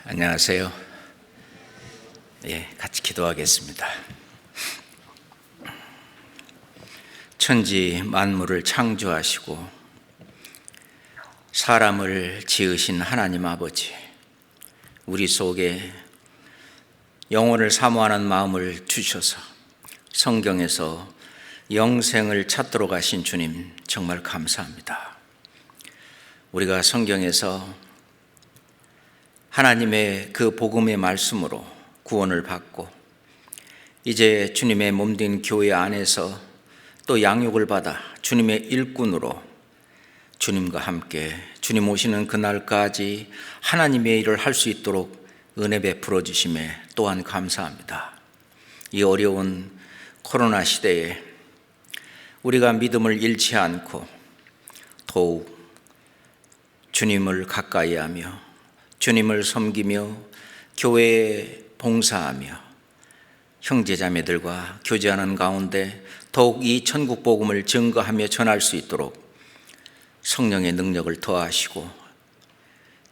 안녕하세요. 같이 기도하겠습니다. 천지 만물을 창조하시고 사람을 지으신 하나님 아버지, 우리 속에 영혼을 사모하는 마음을 주셔서 성경에서 영생을 찾도록 하신 주님 정말 감사합니다. 우리가 성경에서 하나님의 그 복음의 말씀으로 구원을 받고 이제 주님의 몸된 교회 안에서 또 양육을 받아 주님의 일꾼으로 주님과 함께 주님 오시는 그날까지 하나님의 일을 할 수 있도록 은혜 베풀어 주심에 또한 감사합니다. 이 어려운 코로나 시대에 우리가 믿음을 잃지 않고 더욱 주님을 가까이 하며 주님을 섬기며 교회에 봉사하며 형제자매들과 교제하는 가운데 더욱 이 천국 복음을 증거하며 전할 수 있도록 성령의 능력을 더하시고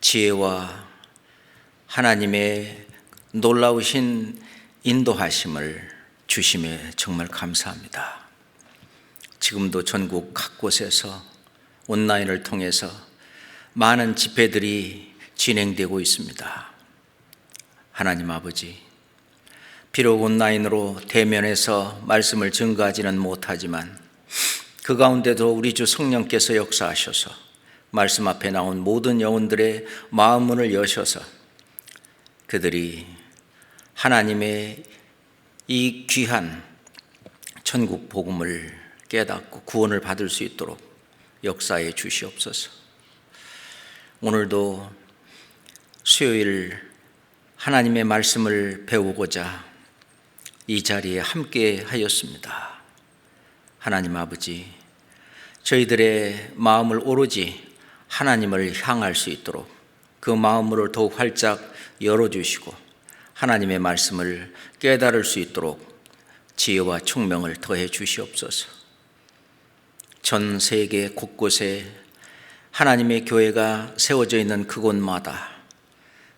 지혜와 하나님의 놀라우신 인도하심을 주심에 정말 감사합니다. 지금도 전국 각 곳에서 온라인을 통해서 많은 집회들이 진행되고 있습니다. 하나님 아버지, 비록 온라인으로 대면해서 말씀을 증거하지는 못하지만 그 가운데도 우리 주 성령께서 역사하셔서 말씀 앞에 나온 모든 영혼들의 마음 문을 여셔서 그들이 하나님의 이 귀한 천국 복음을 깨닫고 구원을 받을 수 있도록 역사해 주시옵소서. 오늘도 수요일 하나님의 말씀을 배우고자 이 자리에 함께 하였습니다. 하나님 아버지, 저희들의 마음을 오로지 하나님을 향할 수 있도록 그 마음을 더욱 활짝 열어주시고 하나님의 말씀을 깨달을 수 있도록 지혜와 총명을 더해 주시옵소서. 전 세계 곳곳에 하나님의 교회가 세워져 있는 그곳마다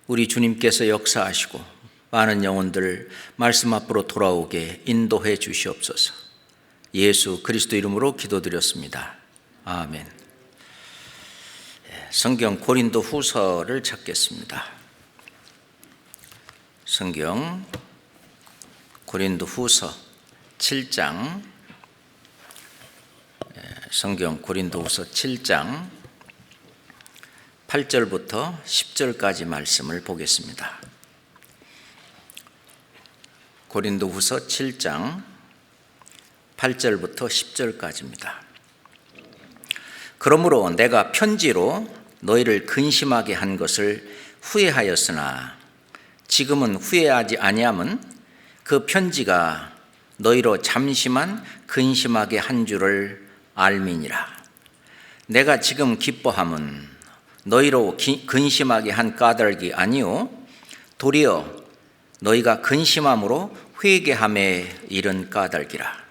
우리 주님께서 역사하시고 많은 영혼들 말씀 앞으로 돌아오게 인도해 주시옵소서. 예수 그리스도 이름으로 기도드렸습니다. 아멘. 성경 고린도 후서를 찾겠습니다. 성경 고린도 후서 7장, 성경 고린도 후서 7장 8절부터 10절까지 말씀을 보겠습니다. 고린도 후서 7장 8절부터 10절까지입니다. 그러므로 내가 편지로 너희를 근심하게 한 것을 후회하였으나 지금은 후회하지 아니함은 그 편지가 너희로 잠시만 근심하게 한 줄을 알미니라. 내가 지금 기뻐함은 너희로 근심하게 한 까닭이 아니요 도리어 너희가 근심함으로 회개함에 이른 까닭이라.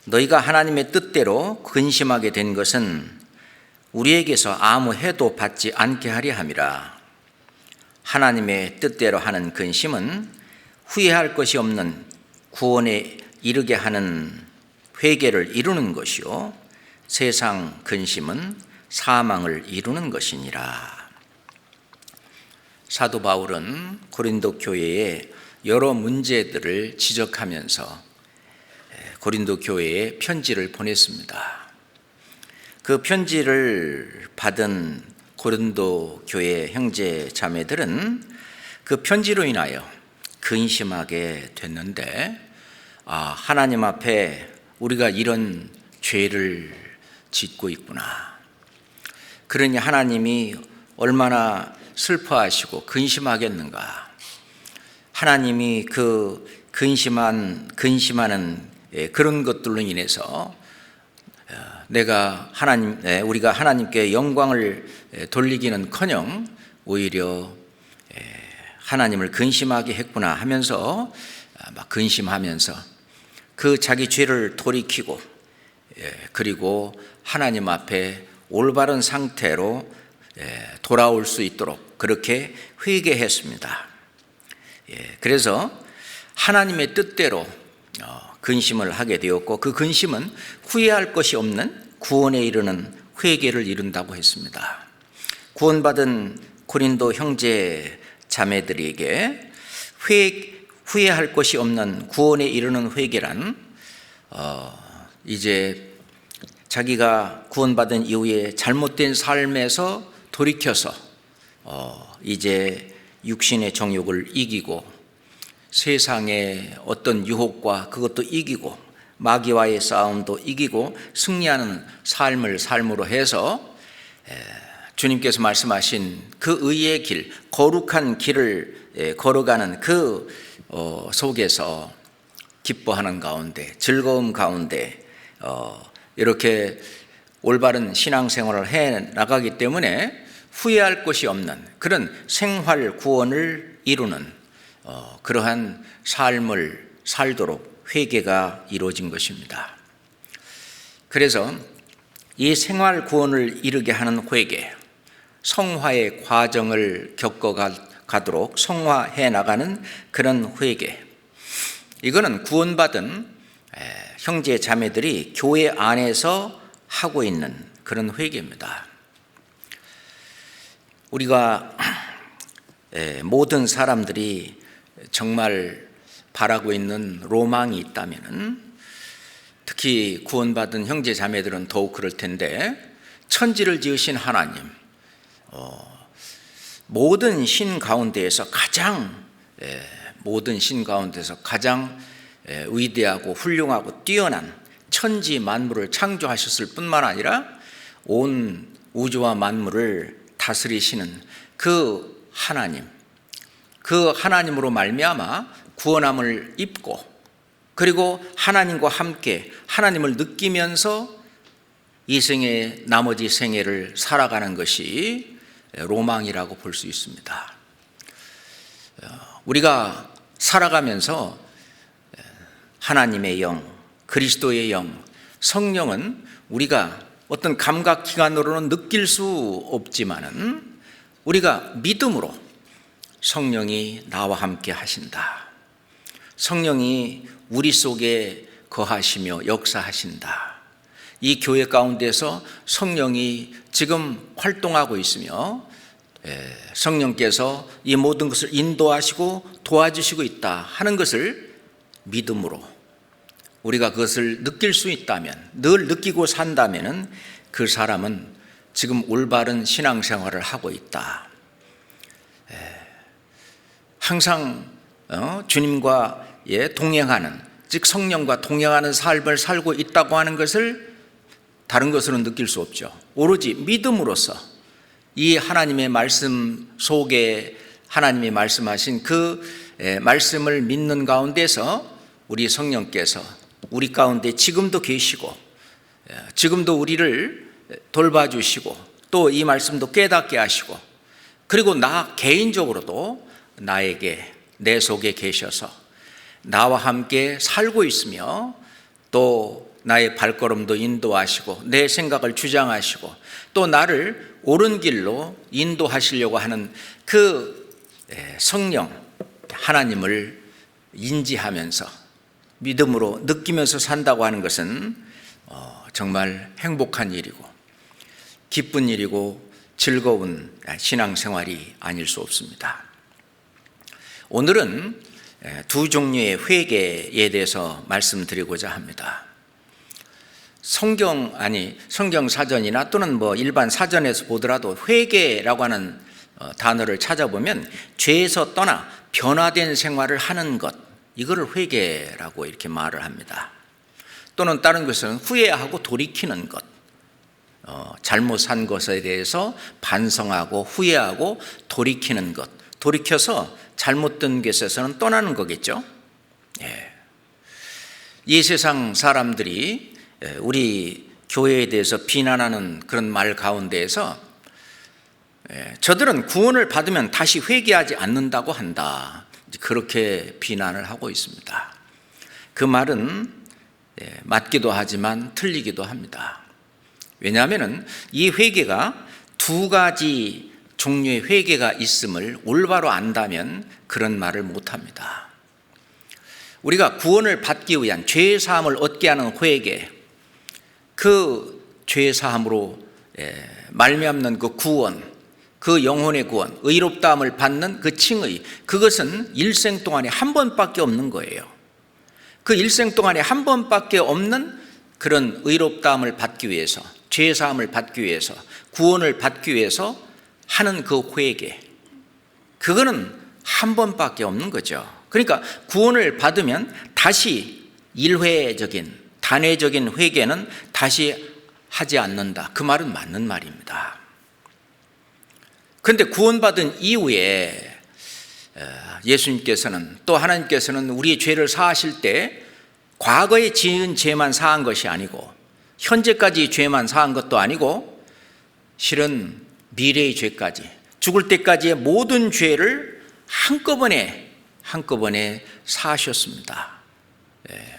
너희가 하나님의 뜻대로 근심하게 된 것은 우리에게서 아무 해도 받지 않게 하려 함이라. 하나님의 뜻대로 하는 근심은 후회할 것이 없는 구원에 이르게 하는 회개를 이루는 것이요 세상 근심은 사망을 이루는 것이니라. 사도 바울은 고린도 교회의 여러 문제들을 지적하면서 고린도 교회에 편지를 보냈습니다. 그 편지를 받은 고린도 교회 형제 자매들은 그 편지로 인하여 근심하게 됐는데, 하나님 앞에 우리가 이런 죄를 짓고 있구나. 그러니 하나님이 얼마나 슬퍼하시고 근심하겠는가. 하나님이 그 근심하는 그런 것들로 인해서 우리가 하나님께 영광을 돌리기는커녕 오히려 하나님을 근심하게 했구나 하면서 막 근심하면서 그 자기 죄를 돌이키고 그리고 하나님 앞에 올바른 상태로 돌아올 수 있도록 그렇게 회개했습니다. 그래서 하나님의 뜻대로 근심을 하게 되었고, 그 근심은 후회할 것이 없는 구원에 이르는 회개를 이룬다고 했습니다. 구원받은 고린도 형제 자매들에게 후회할 것이 없는 구원에 이르는 회개란 이제 자기가 구원받은 이후에 잘못된 삶에서 돌이켜서 이제 육신의 정욕을 이기고 세상의 어떤 유혹과 그것도 이기고 마귀와의 싸움도 이기고 승리하는 삶으로 해서 주님께서 말씀하신 그 의의 길, 거룩한 길을 걸어가는 그 속에서 기뻐하는 가운데, 즐거움 가운데 이렇게 올바른 신앙생활을 해 나가기 때문에 후회할 것이 없는 그런 생활 구원을 이루는 그러한 삶을 살도록 회개가 이루어진 것입니다. 그래서 이 생활 구원을 이루게 하는 회개, 성화의 과정을 겪어가도록 성화해 나가는 그런 회개, 이거는 구원받은 형제 자매들이 교회 안에서 하고 있는 그런 회개입니다. 우리가 모든 사람들이 정말 바라고 있는 로망이 있다면, 특히 구원받은 형제 자매들은 더욱 그럴 텐데, 천지를 지으신 하나님, 모든 신 가운데에서 가장 위대하고 훌륭하고 뛰어난 천지 만물을 창조하셨을 뿐만 아니라 온 우주와 만물을 다스리시는 그 하나님, 그 하나님으로 말미암아 구원함을 입고, 그리고 하나님과 함께 하나님을 느끼면서 이 생의 나머지 생애를 살아가는 것이 로망이라고 볼 수 있습니다. 우리가 살아가면서 하나님의 영, 그리스도의 영, 성령은 우리가 어떤 감각기관으로는 느낄 수 없지만은 우리가 믿음으로 성령이 나와 함께 하신다, 성령이 우리 속에 거하시며 역사하신다, 이 교회 가운데서 성령이 지금 활동하고 있으며 성령께서 이 모든 것을 인도하시고 도와주시고 있다 하는 것을 믿음으로 우리가 그것을 느낄 수 있다면, 늘 느끼고 산다면 그 사람은 지금 올바른 신앙생활을 하고 있다. 항상 주님과 동행하는, 즉 성령과 동행하는 삶을 살고 있다고 하는 것을 다른 것으로는 느낄 수 없죠. 오로지 믿음으로써 이 하나님의 말씀 속에 하나님이 말씀하신 그 말씀을 믿는 가운데서 우리 성령께서 우리 가운데 지금도 계시고 지금도 우리를 돌봐주시고 또 이 말씀도 깨닫게 하시고, 그리고 나 개인적으로도 나에게 내 속에 계셔서 나와 함께 살고 있으며 또 나의 발걸음도 인도하시고 내 생각을 주장하시고 또 나를 옳은 길로 인도하시려고 하는 그 성령 하나님을 인지하면서 믿음으로 느끼면서 산다고 하는 것은 정말 행복한 일이고 기쁜 일이고 즐거운 신앙생활이 아닐 수 없습니다. 오늘은 두 종류의 회개에 대해서 말씀드리고자 합니다. 성경 사전이나 또는 일반 사전에서 보더라도 회개라고 하는 단어를 찾아보면 죄에서 떠나 변화된 생활을 하는 것, 이거를 회개라고 이렇게 말을 합니다. 또는 다른 것은 후회하고 돌이키는 것, 잘못 산 것에 대해서 반성하고 후회하고 돌이키는 것, 돌이켜서 잘못된 것에서는 떠나는 거겠죠. 이 세상 사람들이 우리 교회에 대해서 비난하는 그런 말 가운데에서 저들은 구원을 받으면 다시 회개하지 않는다고 한다, 그렇게 비난을 하고 있습니다. 그 말은 맞기도 하지만 틀리기도 합니다. 왜냐하면 이 회개가 두 가지 종류의 회개가 있음을 올바로 안다면 그런 말을 못합니다. 우리가 구원을 받기 위한 죄사함을 얻게 하는 회개, 그 죄사함으로 말미암는 그 구원, 그 영혼의 구원, 의롭다함을 받는 그 칭의, 그것은 일생 동안에 한 번밖에 없는 거예요. 그 일생 동안에 한 번밖에 없는 그런 의롭다함을 받기 위해서, 죄사함을 받기 위해서, 구원을 받기 위해서 하는 그 회개, 그거는 한 번밖에 없는 거죠. 그러니까 구원을 받으면 다시 일회적인, 단회적인 회개는 다시 하지 않는다. 그 말은 맞는 말입니다. 그런데 구원받은 이후에 예수님께서는, 또 하나님께서는 우리의 죄를 사하실 때 과거에 지은 죄만 사한 것이 아니고, 현재까지 죄만 사한 것도 아니고, 실은 미래의 죄까지, 죽을 때까지의 모든 죄를 한꺼번에 사하셨습니다.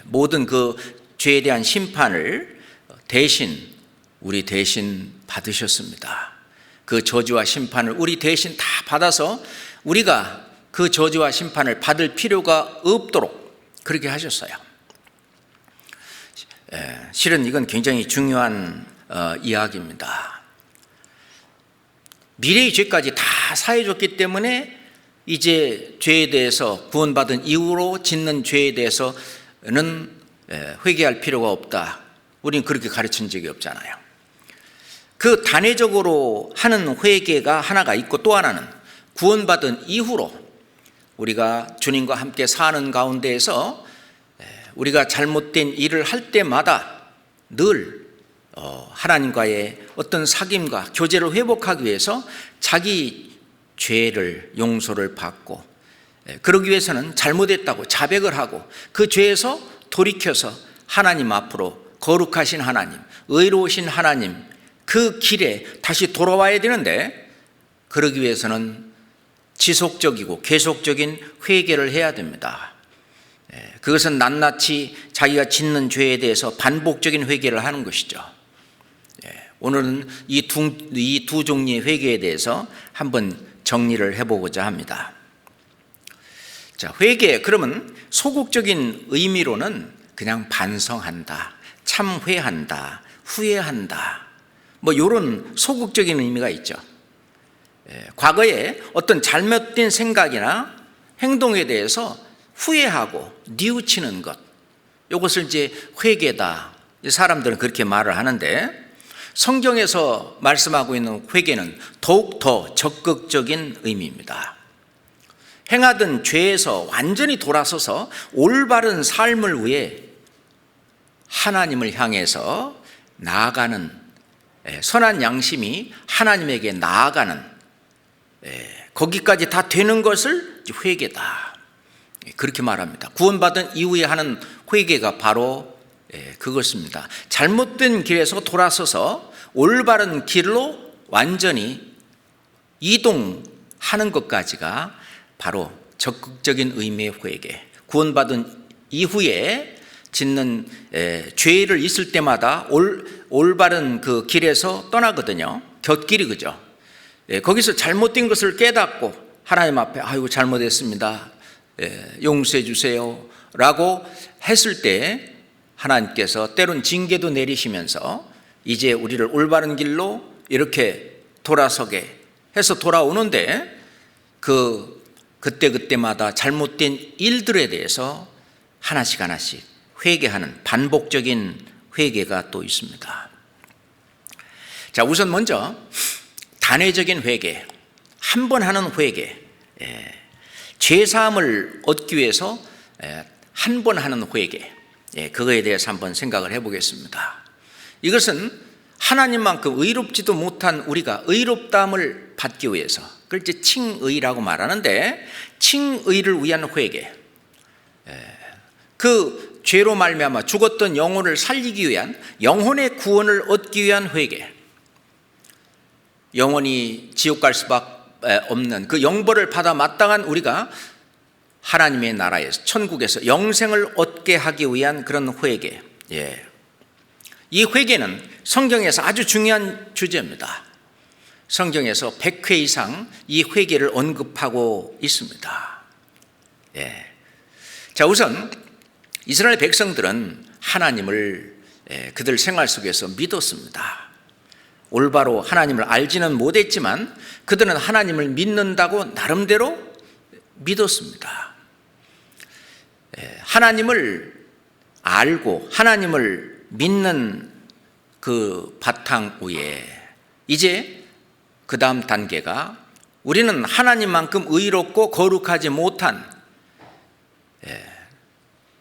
모든 그 죄에 대한 심판을 우리 대신 받으셨습니다. 그 저주와 심판을 우리 대신 다 받아서 우리가 그 저주와 심판을 받을 필요가 없도록 그렇게 하셨어요. 실은 이건 굉장히 중요한 이야기입니다. 미래의 죄까지 다 사해줬기 때문에 이제 죄에 대해서, 구원받은 이후로 짓는 죄에 대해서는 회개할 필요가 없다. 우리는 그렇게 가르친 적이 없잖아요. 그 단회적으로 하는 회개가 하나가 있고, 또 하나는 구원받은 이후로 우리가 주님과 함께 사는 가운데에서 우리가 잘못된 일을 할 때마다 늘 하나님과의 어떤 사귐과 교제를 회복하기 위해서 자기 죄를 용서를 받고, 그러기 위해서는 잘못했다고 자백을 하고 그 죄에서 돌이켜서 하나님 앞으로, 거룩하신 하나님, 의로우신 하나님, 그 길에 다시 돌아와야 되는데, 그러기 위해서는 지속적이고 계속적인 회개를 해야 됩니다. 그것은 낱낱이 자기가 짓는 죄에 대해서 반복적인 회개를 하는 것이죠. 오늘은 이 두 종류의 회개에 대해서 한번 정리를 해보고자 합니다. 자, 회개, 그러면 소극적인 의미로는 그냥 반성한다, 참회한다, 후회한다, 뭐 이런 소극적인 의미가 있죠. 과거에 어떤 잘못된 생각이나 행동에 대해서 후회하고 뉘우치는 것, 이것을 이제 회개다, 사람들은 그렇게 말을 하는데, 성경에서 말씀하고 있는 회개는 더욱 더 적극적인 의미입니다. 행하던 죄에서 완전히 돌아서서 올바른 삶을 위해 하나님을 향해서 나아가는, 선한 양심이 하나님에게 나아가는, 거기까지 다 되는 것을 회개다, 그렇게 말합니다. 구원받은 이후에 하는 회개가 바로 그것입니다. 잘못된 길에서 돌아서서 올바른 길로 완전히 이동하는 것까지가 바로 적극적인 의미의 회개. 구원받은 이후에 짓는 죄를 있을 때마다 올바른 그 길에서 떠나거든요. 곁길이, 그죠? 거기서 잘못된 것을 깨닫고 하나님 앞에 아이고 잘못했습니다, 용서해 주세요 라고 했을 때 하나님께서 때론 징계도 내리시면서 이제 우리를 올바른 길로 이렇게 돌아서게 해서 돌아오는데, 그때마다 잘못된 일들에 대해서 하나씩 회개하는 반복적인 회개가 또 있습니다. 자, 우선 먼저 단회적인 회개, 한 번 하는 회개, 죄사함을 얻기 위해서 한 번 하는 회개, 그거에 대해서 한번 생각을 해보겠습니다. 이것은 하나님만큼 의롭지도 못한 우리가 의롭다함을 받기 위해서, 그걸 이제 칭의라고 말하는데, 칭의를 위한 회개, 그 죄로 말미암아 죽었던 영혼을 살리기 위한, 영혼의 구원을 얻기 위한 회개, 영원히 지옥 갈 수밖에 없는 그 영벌을 받아 마땅한 우리가 하나님의 나라에서, 천국에서 영생을 얻게 하기 위한 그런 회개. 이 회개는 성경에서 아주 중요한 주제입니다. 성경에서 100회 이상 이 회개를 언급하고 있습니다. 예. 자, 우선 이스라엘 백성들은 하나님을 그들 생활 속에서 믿었습니다. 올바로 하나님을 알지는 못했지만 그들은 하나님을 믿는다고 나름대로 믿었습니다. 하나님을 알고 하나님을 믿는 그 바탕 위에 이제 그 다음 단계가 우리는 하나님만큼 의롭고 거룩하지 못한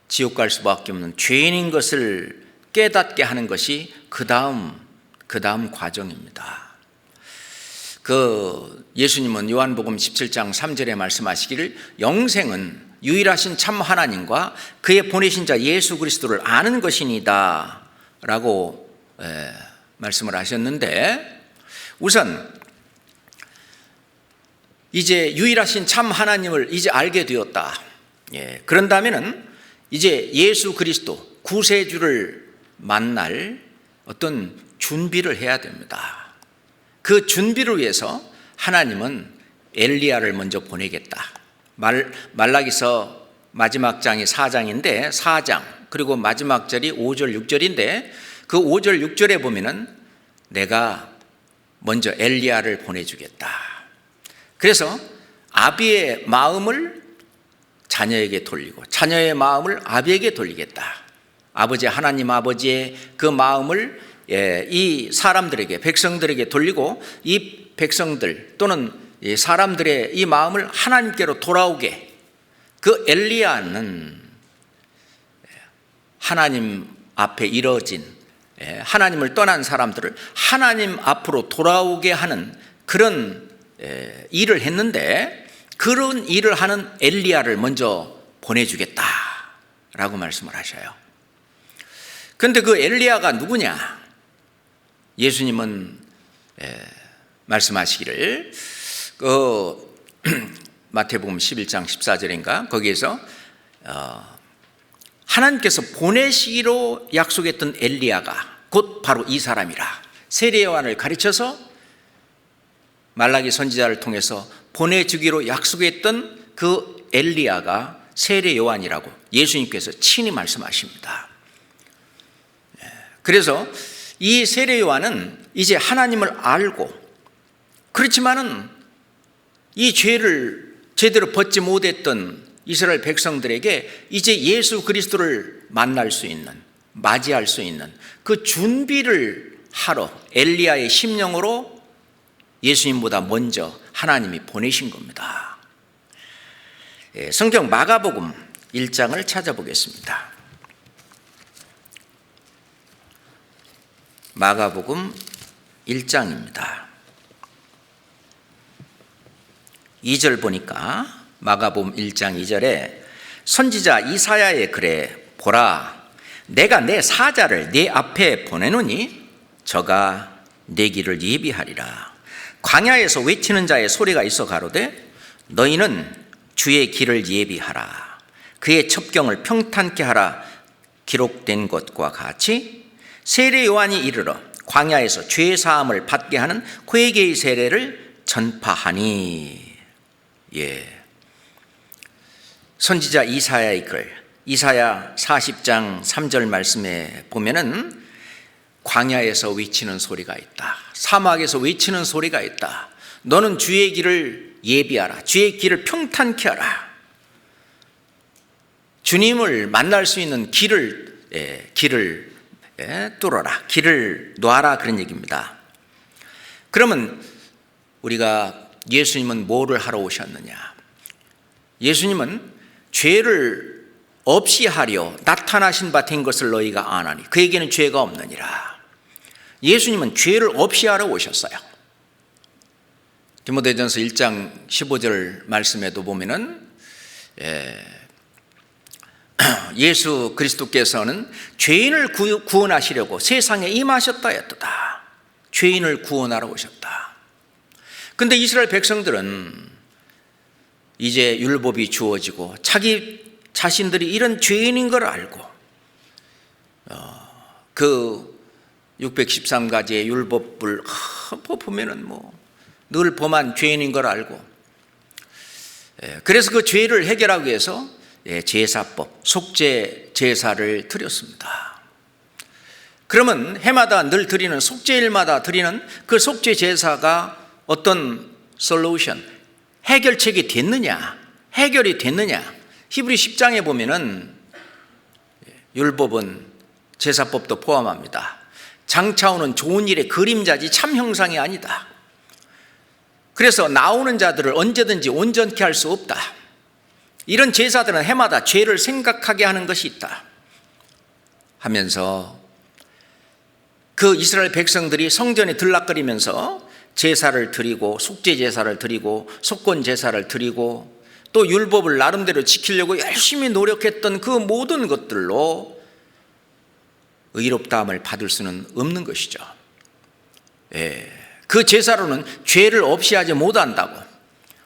지옥 갈 수밖에 없는 죄인인 것을 깨닫게 하는 것이 그 다음 과정입니다. 예수님은 요한복음 17장 3절에 말씀하시기를 영생은 유일하신 참 하나님과 그의 보내신 자 예수 그리스도를 아는 것이니다 라고 말씀을 하셨는데, 우선 이제 유일하신 참 하나님을 이제 알게 되었다. 그런다면은 이제 예수 그리스도 구세주를 만날 어떤 준비를 해야 됩니다. 그 준비를 위해서 하나님은 엘리야를 먼저 보내겠다. 말라기서 마지막 장이 4장인데 4장 그리고 마지막 절이 5절 6절인데 그 5절 6절에 보면은 내가 먼저 엘리야를 보내주겠다. 그래서 아비의 마음을 자녀에게 돌리고 자녀의 마음을 아비에게 돌리겠다. 아버지 하나님 아버지의 그 마음을 이 사람들에게 백성들에게 돌리고 이 백성들 또는 이 사람들의 이 마음을 하나님께로 돌아오게, 그 엘리야는 하나님 앞에 이뤄진 하나님을 떠난 사람들을 하나님 앞으로 돌아오게 하는 그런 일을 했는데, 그런 일을 하는 엘리야를 먼저 보내주겠다라고 말씀을 하셔요. 그런데 그 엘리야가 누구냐? 예수님은 말씀하시기를 마태복음 11장 14절인가 거기에서 하나님께서 보내시기로 약속했던 엘리야가 곧 바로 이 사람이라 세례 요한을 가르쳐서 말라기 선지자를 통해서 보내주기로 약속했던 그 엘리야가 세례 요한이라고 예수님께서 친히 말씀하십니다. 그래서 이 세례 요한은 이제 하나님을 알고, 그렇지만은 이 죄를 제대로 벗지 못했던 이스라엘 백성들에게 이제 예수 그리스도를 만날 수 있는, 맞이할 수 있는 그 준비를 하러 엘리야의 심령으로 예수님보다 먼저 하나님이 보내신 겁니다. 성경 마가복음 1장을 찾아보겠습니다. 마가복음 1장입니다. 2절 보니까 마가복음 1장 2절에 선지자 이사야의 글에 보라, 내가 내 사자를 네 앞에 보내노니 저가 내 길을 예비하리라. 광야에서 외치는 자의 소리가 있어 가로되 너희는 주의 길을 예비하라. 그의 첩경을 평탄케 하라. 기록된 것과 같이 세례 요한이 이르러 광야에서 죄 사함을 받게 하는 회개의 세례를 전파하니. 선지자 이사야의 글, 이사야 40장 3절 말씀에 보면은 광야에서 외치는 소리가 있다. 사막에서 외치는 소리가 있다. 너는 주의 길을 예비하라. 주의 길을 평탄케 하라. 주님을 만날 수 있는 길을 뚫어라. 길을 놔라. 그런 얘기입니다. 그러면 우리가 예수님은 뭐를 하러 오셨느냐? 예수님은 죄를 없이 하려 나타나신 바 된 것을 너희가 아나니 그에게는 죄가 없느니라. 예수님은 죄를 없이 하러 오셨어요. 디모데전서 1장 15절 말씀에도 보면은 예수 그리스도께서는 죄인을 구원하시려고 세상에 임하셨다 했도다. 죄인을 구원하러 오셨다. 그런데 이스라엘 백성들은 이제 율법이 주어지고 자기 자신들이 이런 죄인인 걸 알고 그 613가지의 율법을 보면은 늘 범한 죄인인 걸 알고, 그래서 그 죄를 해결하기 위해서 제사법, 속죄 제사를 드렸습니다. 그러면 해마다 늘 드리는 속죄일마다 드리는 그 속죄 제사가 어떤 솔루션, 해결책이 됐느냐, 해결이 됐느냐? 히브리 10장에 보면은 율법은 제사법도 포함합니다. 장차오는 좋은 일의 그림자지 참 형상이 아니다. 그래서 나오는 자들을 언제든지 온전케 할 수 없다. 이런 제사들은 해마다 죄를 생각하게 하는 것이 있다 하면서 그 이스라엘 백성들이 성전에 들락거리면서 제사를 드리고 속죄 제사를 드리고 속건 제사를 드리고 또 율법을 나름대로 지키려고 열심히 노력했던 그 모든 것들로 의롭다함을 받을 수는 없는 것이죠. 그 제사로는 죄를 없이 하지 못한다고.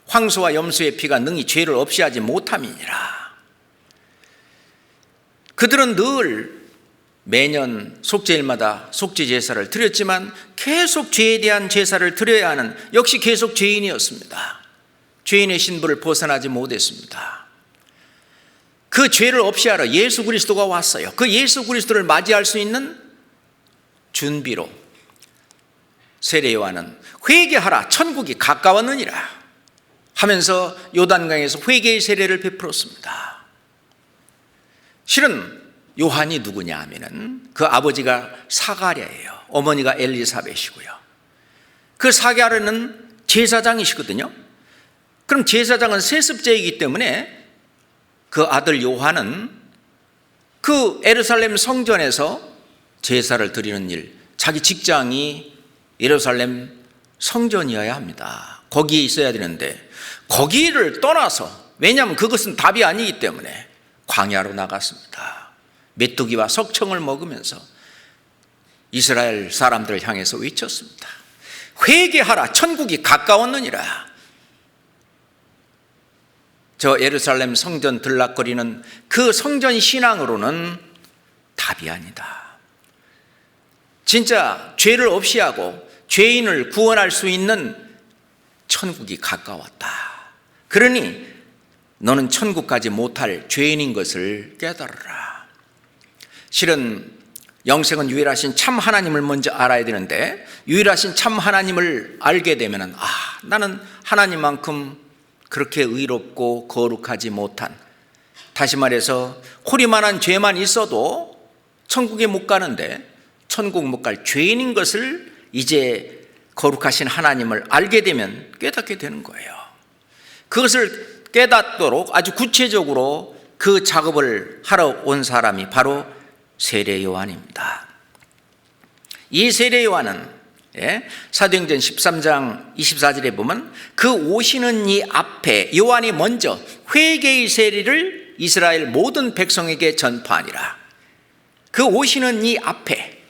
황소와 염소의 피가 능히 죄를 없이 하지 못함이니라. 그들은 늘 매년 속죄일마다 속죄 제사를 드렸지만 계속 죄에 대한 제사를 드려야 하는, 역시 계속 죄인이었습니다. 죄인의 신분을 벗어나지 못했습니다. 그 죄를 없이 하러 예수 그리스도가 왔어요. 그 예수 그리스도를 맞이할 수 있는 준비로 세례 요한은 회개하라, 천국이 가까웠느니라 하면서 요단강에서 회개의 세례를 베풀었습니다. 실은 요한이 누구냐 하면은 그 아버지가 사가랴예요. 어머니가 엘리사벳이고요. 그 사가랴는 제사장이시거든요. 그럼 제사장은 세습제이기 때문에 그 아들 요한은 그 예루살렘 성전에서 제사를 드리는 일, 자기 직장이 예루살렘 성전이어야 합니다. 거기에 있어야 되는데 거기를 떠나서, 왜냐하면 그것은 답이 아니기 때문에 광야로 나갔습니다. 메뚜기와 석청을 먹으면서 이스라엘 사람들을 향해서 외쳤습니다. 회개하라, 천국이 가까웠느니라. 저 예루살렘 성전 들락거리는 그 성전 신앙으로는 답이 아니다. 진짜 죄를 없이 하고 죄인을 구원할 수 있는 천국이 가까웠다. 그러니 너는 천국 가지 못할 죄인인 것을 깨달으라. 실은 영생은 유일하신 참 하나님을 먼저 알아야 되는데, 유일하신 참 하나님을 알게 되면 나는 하나님만큼 그렇게 의롭고 거룩하지 못한, 다시 말해서 호리만한 죄만 있어도 천국에 못 가는데 천국 못 갈 죄인인 것을 이제 거룩하신 하나님을 알게 되면 깨닫게 되는 거예요. 그것을 깨닫도록 아주 구체적으로 그 작업을 하러 온 사람이 바로 세례 요한입니다. 이 세례 요한은 사도행전 13장 24절에 보면 그 오시는 이 앞에 요한이 먼저 회개의 세례를 이스라엘 모든 백성에게 전파하니라. 그 오시는 이 앞에,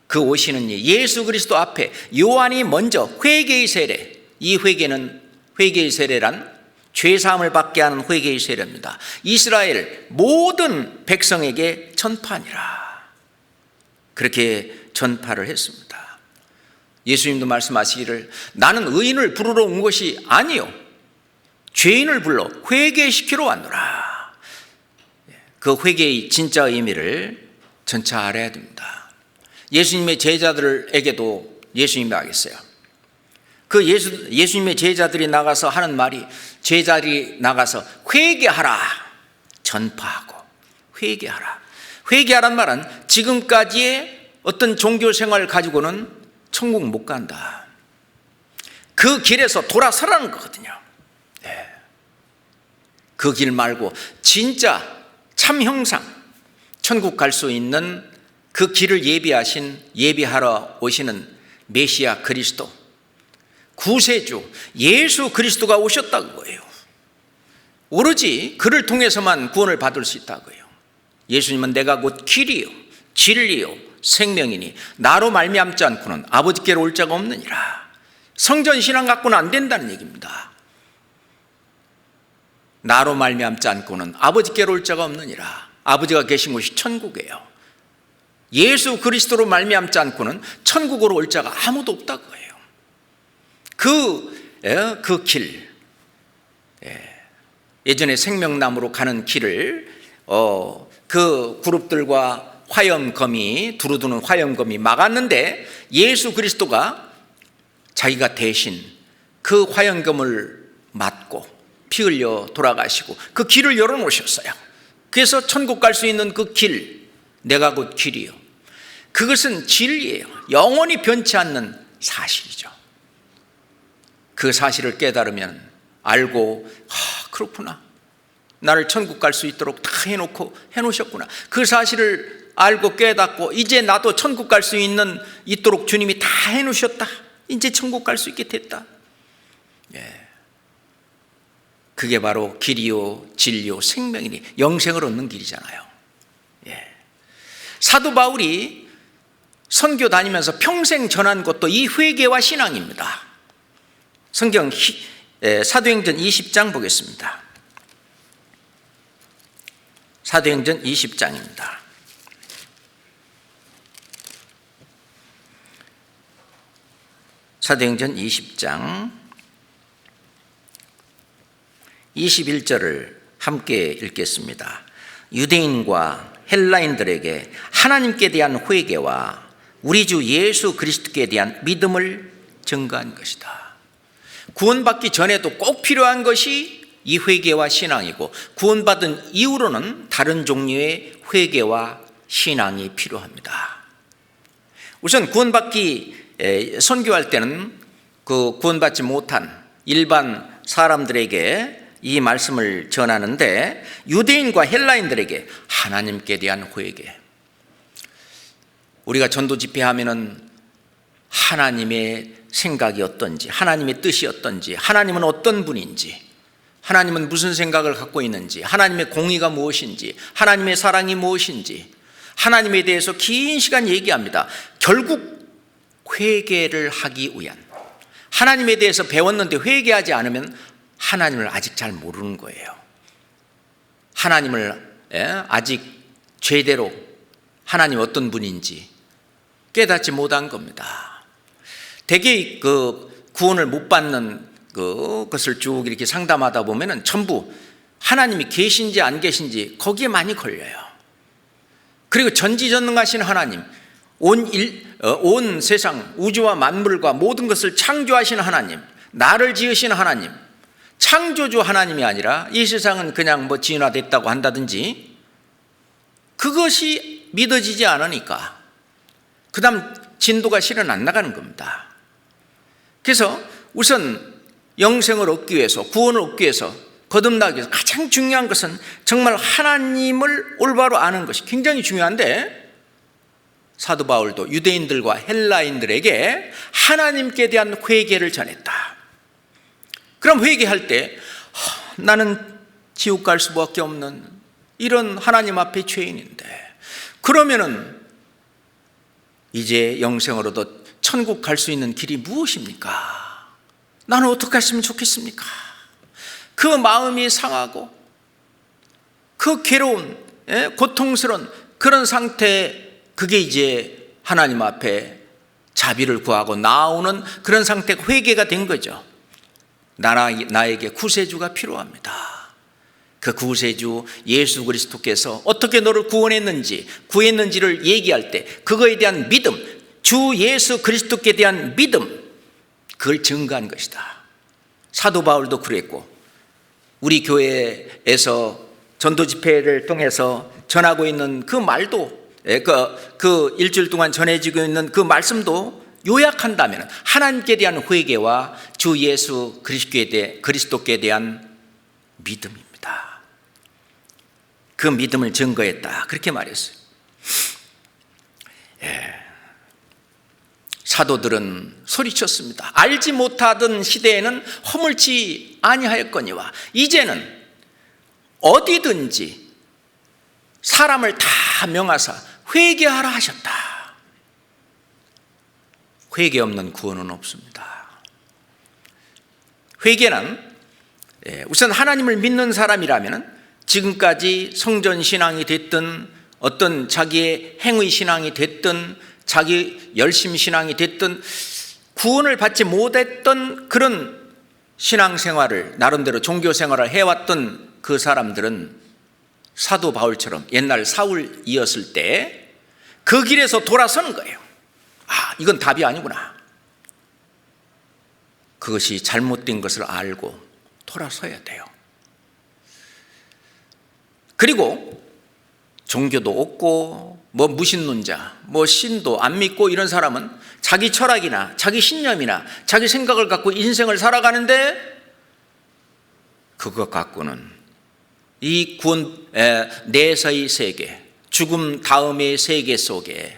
그 오시는 이 예수 그리스도 앞에 요한이 먼저 회개의 세례, 이 회개의 세례란 죄사함을 받게 하는 회개의 세례입니다. 이스라엘 모든 백성에게 전파하니라. 그렇게 전파를 했습니다. 예수님도 말씀하시기를 나는 의인을 부르러 온 것이 아니요 죄인을 불러 회개시키러 왔노라. 그 회개의 진짜 의미를 전차 알아야 됩니다. 예수님의 제자들에게도 예수님이 하겠어요. 그 예수님의 제자들이 나가서 하는 말이, 제자들이 나가서 회개하라, 전파하고 회개하라. 회개하란 말은 지금까지의 어떤 종교 생활을 가지고는 천국 못 간다. 그 길에서 돌아서라는 거거든요. 그 길 말고 진짜 참 형상, 천국 갈 수 있는 그 길을 예비하러 오시는 메시아 그리스도, 구세주 예수 그리스도가 오셨다는 거예요. 오로지 그를 통해서만 구원을 받을 수 있다고요. 예수님은 내가 곧 길이요 진리요 생명이니 나로 말미암지 않고는 아버지께로 올 자가 없느니라. 성전 신앙 갖고는 안 된다는 얘기입니다. 나로 말미암지 않고는 아버지께로 올 자가 없느니라. 아버지가 계신 곳이 천국이에요. 예수 그리스도로 말미암지 않고는 천국으로 올 자가 아무도 없다고 해요. 그 길, 예전에 생명나무로 가는 길을 그 그룹들과 화염검이 두루두는 화염검이 막았는데 예수 그리스도가 자기가 대신 그 화염검을 맞고 피 흘려 돌아가시고 그 길을 열어놓으셨어요. 그래서 천국 갈 수 있는 그 길, 내가 곧 길이요. 그것은 진리예요. 영원히 변치 않는 사실이죠. 그 사실을 깨달으면 알고 그렇구나, 나를 천국 갈 수 있도록 다 해놓으셨구나. 그 사실을 알고 깨닫고 이제 나도 천국 갈 수 있도록 주님이 다 해놓으셨다. 이제 천국 갈 수 있게 됐다. 그게 바로 길이요 진리요 생명이니 영생을 얻는 길이잖아요. 사도 바울이 선교 다니면서 평생 전한 것도 이 회개와 신앙입니다. 성경 사도행전 20장 보겠습니다. 사도행전 20장입니다. 사도행전 20장 21절을 함께 읽겠습니다. 유대인과 헬라인들에게 하나님께 대한 회개와 우리 주 예수 그리스도께 대한 믿음을 증거한 것이다. 구원받기 전에도 꼭 필요한 것이 이 회개와 신앙이고, 구원받은 이후로는 다른 종류의 회개와 신앙이 필요합니다. 우선 선교할 때는 그 구원받지 못한 일반 사람들에게 이 말씀을 전하는데, 유대인과 헬라인들에게 하나님께 대한 회개. 우리가 전도 집회하면은 하나님의 생각이 어떤지, 하나님의 뜻이 어떤지, 하나님은 어떤 분인지, 하나님은 무슨 생각을 갖고 있는지, 하나님의 공의가 무엇인지, 하나님의 사랑이 무엇인지, 하나님에 대해서 긴 시간 얘기합니다. 결국 회개를 하기 위한, 하나님에 대해서 배웠는데 회개하지 않으면 하나님을 아직 잘 모르는 거예요. 하나님을 아직 제대로 하나님 어떤 분인지 깨닫지 못한 겁니다. 대개 그 구원을 못 받는 그것을 쭉 이렇게 상담하다 보면은 전부 하나님이 계신지 안 계신지 거기에 많이 걸려요. 그리고 전지전능하신 하나님, 온 세상 우주와 만물과 모든 것을 창조하신 하나님, 나를 지으신 하나님, 창조주 하나님이 아니라 이 세상은 그냥 진화됐다고 한다든지, 그것이 믿어지지 않으니까 그 다음 진도가 실은 안 나가는 겁니다. 그래서 우선 영생을 얻기 위해서, 구원을 얻기 위해서, 거듭나기 위해서 가장 중요한 것은 정말 하나님을 올바로 아는 것이 굉장히 중요한데, 사도 바울도 유대인들과 헬라인들에게 하나님께 대한 회개를 전했다. 그럼 회개할 때 나는 지옥 갈 수밖에 없는 이런 하나님 앞에 죄인인데, 그러면은 이제 영생을 얻어 천국 갈 수 있는 길이 무엇입니까? 나는 어떻게 했으면 좋겠습니까? 그 마음이 상하고 그 괴로운, 고통스러운 그런 상태, 그게 이제 하나님 앞에 자비를 구하고 나오는 그런 상태가 회개가 된 거죠. 나에게 구세주가 필요합니다. 그 구세주 예수 그리스도께서 어떻게 너를 구했는지를 얘기할 때 그거에 대한 믿음, 주 예수 그리스도께 대한 믿음, 그걸 증거한 것이다. 사도 바울도 그랬고, 우리 교회에서 전도 집회를 통해서 전하고 있는 그 말도, 그 일주일 동안 전해지고 있는 그 말씀도 요약한다면 하나님께 대한 회개와 주 예수 그리스도께 대한 믿음입니다. 그 믿음을 증거했다, 그렇게 말했어요. 사도들은 소리쳤습니다. 알지 못하던 시대에는 허물지 아니하였거니와 이제는 어디든지 사람을 다 명하사 회개하라 하셨다. 회개 없는 구원은 없습니다. 회개는 우선 하나님을 믿는 사람이라면 지금까지 성전신앙이 됐든 어떤 자기의 행위신앙이 됐든 자기 열심신앙이 됐든 구원을 받지 못했던 그런 신앙생활을, 나름대로 종교생활을 해왔던 그 사람들은 사도 바울처럼 옛날 사울이었을 때 그 길에서 돌아서는 거예요. 이건 답이 아니구나. 그것이 잘못된 것을 알고 돌아서야 돼요. 그리고 종교도 없고 무신론자, 신도 안 믿고 이런 사람은 자기 철학이나 자기 신념이나 자기 생각을 갖고 인생을 살아가는데, 그것 갖고는 이 구원 내서의 세계, 죽음 다음의 세계 속에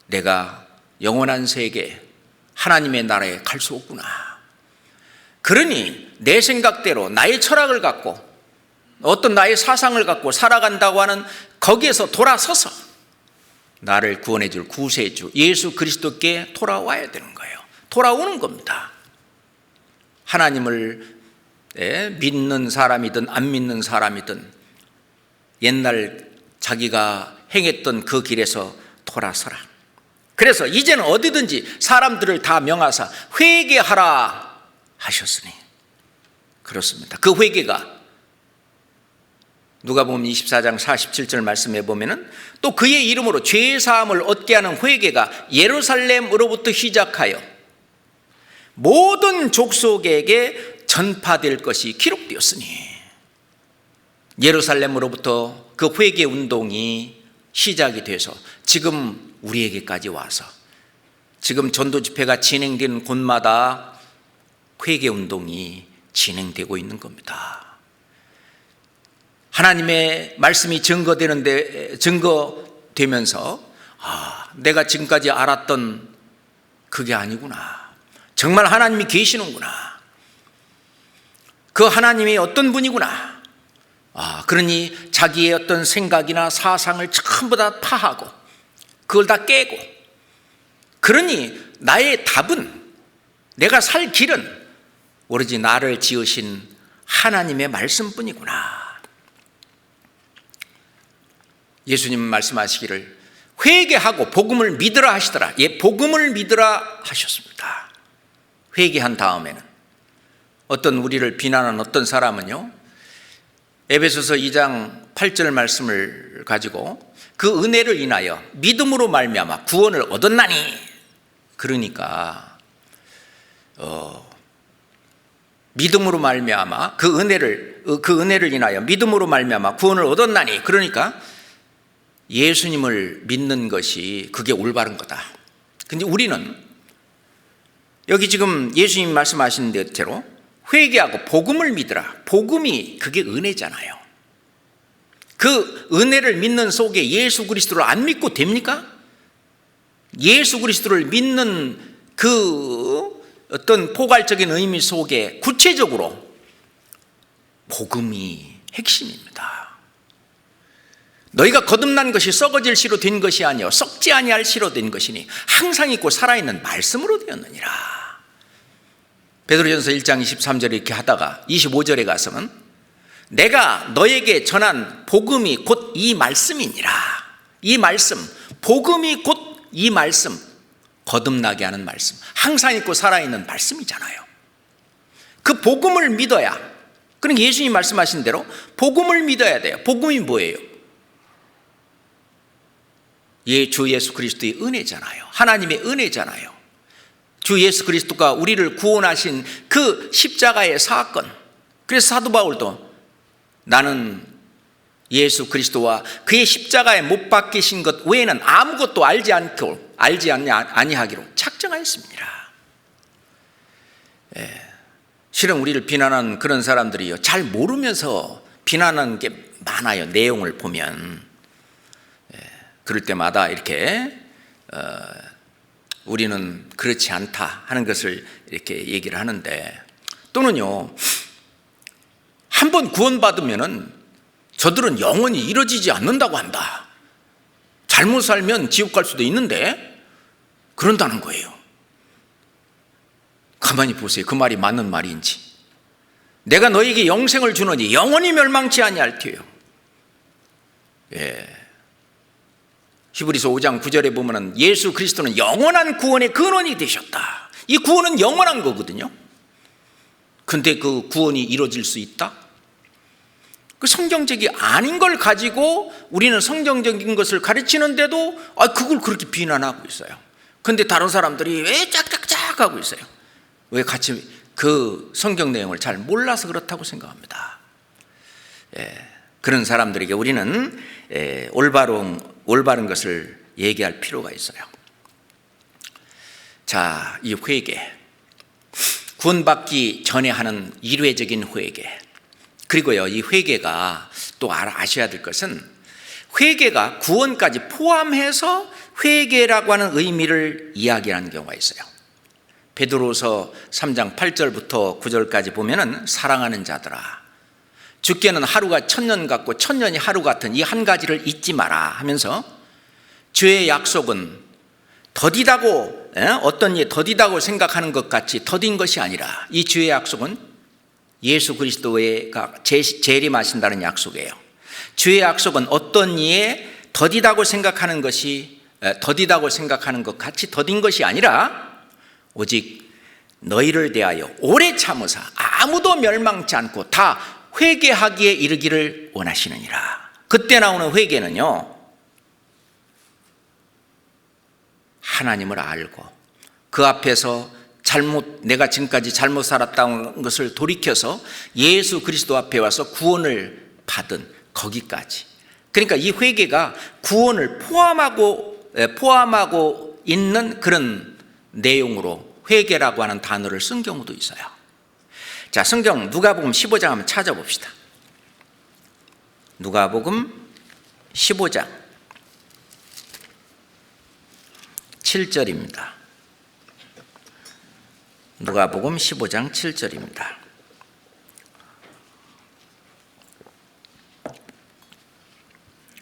내가 영원한 세계, 하나님의 나라에 갈 수 없구나. 그러니 내 생각대로 나의 철학을 갖고 어떤 나의 사상을 갖고 살아간다고 하는 거기에서 돌아서서 나를 구원해 줄 구세주 예수 그리스도께 돌아와야 되는 거예요. 돌아오는 겁니다. 하나님을 믿는 사람이든 안 믿는 사람이든 옛날 자기가 행했던 그 길에서 돌아서라. 그래서 이제는 어디든지 사람들을 다 명하사 회개하라 하셨으니, 그렇습니다. 그 회개가 누가복음 24장 47절 말씀에 보면은 또 그의 이름으로 죄 사함을 얻게 하는 회개가 예루살렘으로부터 시작하여 모든 족속에게 전파될 것이 기록되었으니, 예루살렘으로부터 그 회개 운동이 시작이 돼서 지금 우리에게까지 와서 지금 전도 집회가 진행되는 곳마다 회개 운동이 진행되고 있는 겁니다. 하나님의 말씀이 증거되면서 내가 지금까지 알았던 그게 아니구나. 정말 하나님이 계시는구나. 그 하나님이 어떤 분이구나. 그러니 자기의 어떤 생각이나 사상을 전부 다 파하고 그걸 다 깨고, 그러니 나의 답은, 내가 살 길은 오로지 나를 지으신 하나님의 말씀뿐이구나. 예수님 말씀하시기를 회개하고 복음을 믿으라 하시더라. 복음을 믿으라 하셨습니다. 회개한 다음에는 어떤 우리를 비난한 어떤 사람은요, 에베소서 2장 8절 말씀을 가지고 그 은혜를 인하여 믿음으로 말미암아 구원을 얻었나니, 그러니까 믿음으로 말미암아 그 은혜를 인하여 믿음으로 말미암아 구원을 얻었나니, 그러니까 예수님을 믿는 것이 그게 올바른 거다. 근데 우리는 여기 지금 예수님 말씀하신 대로 회개하고 복음을 믿으라. 복음이 그게 은혜잖아요. 그 은혜를 믿는 속에 예수 그리스도를 안 믿고 됩니까? 예수 그리스도를 믿는 그 어떤 포괄적인 의미 속에 구체적으로 복음이 핵심입니다. 너희가 거듭난 것이 썩어질 씨로 된 것이 아니요 썩지 아니할 씨로 된 것이니 항상 있고 살아있는 말씀으로 되었느니라. 베드로전서 1장 23절에 이렇게 하다가 25절에 가서는 내가 너에게 전한 복음이 곧 이 말씀이니라. 이 말씀, 복음이 곧 이 말씀, 거듭나게 하는 말씀, 항상 있고 살아있는 말씀이잖아요. 그 복음을 믿어야, 그러니까 예수님 말씀하신 대로 복음을 믿어야 돼요. 복음이 뭐예요? 주 예수 그리스도의 은혜잖아요. 하나님의 은혜잖아요. 주 예수 그리스도가 우리를 구원하신 그 십자가의 사건. 그래서 사도 바울도 나는 예수 그리스도와 그의 십자가에 못 박히신 것 외에는 아무것도 알지 아니하기로 작정하였습니다. 실은 우리를 비난하는 그런 사람들이요, 잘 모르면서 비난하는 게 많아요. 내용을 보면 그럴 때마다 이렇게 우리는 그렇지 않다 하는 것을 이렇게 얘기를 하는데, 또는요, 한번 구원받으면은 저들은 영원히 이루어지지 않는다고 한다. 잘못 살면 지옥 갈 수도 있는데 그런다는 거예요. 가만히 보세요. 그 말이 맞는 말인지. 내가 너에게 영생을 주노니 영원히 멸망치 아니할 테요. 히브리서 5장 9절에 보면은 예수 그리스도는 영원한 구원의 근원이 되셨다. 이 구원은 영원한 거거든요. 근데 그 구원이 이루어질 수 있다? 그 성경적이 아닌 걸 가지고 우리는 성경적인 것을 가르치는데도 그걸 그렇게 비난하고 있어요. 근데 다른 사람들이 왜 짝짝짝 하고 있어요? 왜 같이 그 성경 내용을 잘 몰라서 그렇다고 생각합니다. 그런 사람들에게 우리는 올바른 것을 얘기할 필요가 있어요. 자, 이 회개, 구원받기 전에 하는 일회적인 회개, 그리고요, 이 회개가 또 아셔야 될 것은 회개가 구원까지 포함해서 회개라고 하는 의미를 이야기하는 경우가 있어요. 베드로서 3장 8절부터 9절까지 보면은 사랑하는 자들아, 주께는 하루가 천년 같고 천년이 하루 같은 이 한 가지를 잊지 마라 하면서 주의 약속은 더디다고 어떤 이 더디다고 생각하는 것 같이 더딘 것이 아니라 이 주의 약속은 예수 그리스도가 재림하신다는 약속이에요. 주의 약속은 어떤 이에 더디다고 생각하는 것 같이 더딘 것이 아니라 오직 너희를 대하여 오래 참으사 아무도 멸망치 않고 다 회개하기에 이르기를 원하시느니라. 그때 나오는 회개는요, 하나님을 알고 그 앞에서 내가 지금까지 잘못 살았다는 것을 돌이켜서 예수 그리스도 앞에 와서 구원을 받은 거기까지. 그러니까 이 회개가 구원을 포함하고 있는 그런 내용으로 회개라고 하는 단어를 쓴 경우도 있어요. 자, 성경 누가복음 15장 한번 찾아봅시다. 누가복음 15장 7절입니다. 누가복음 15장 7절입니다.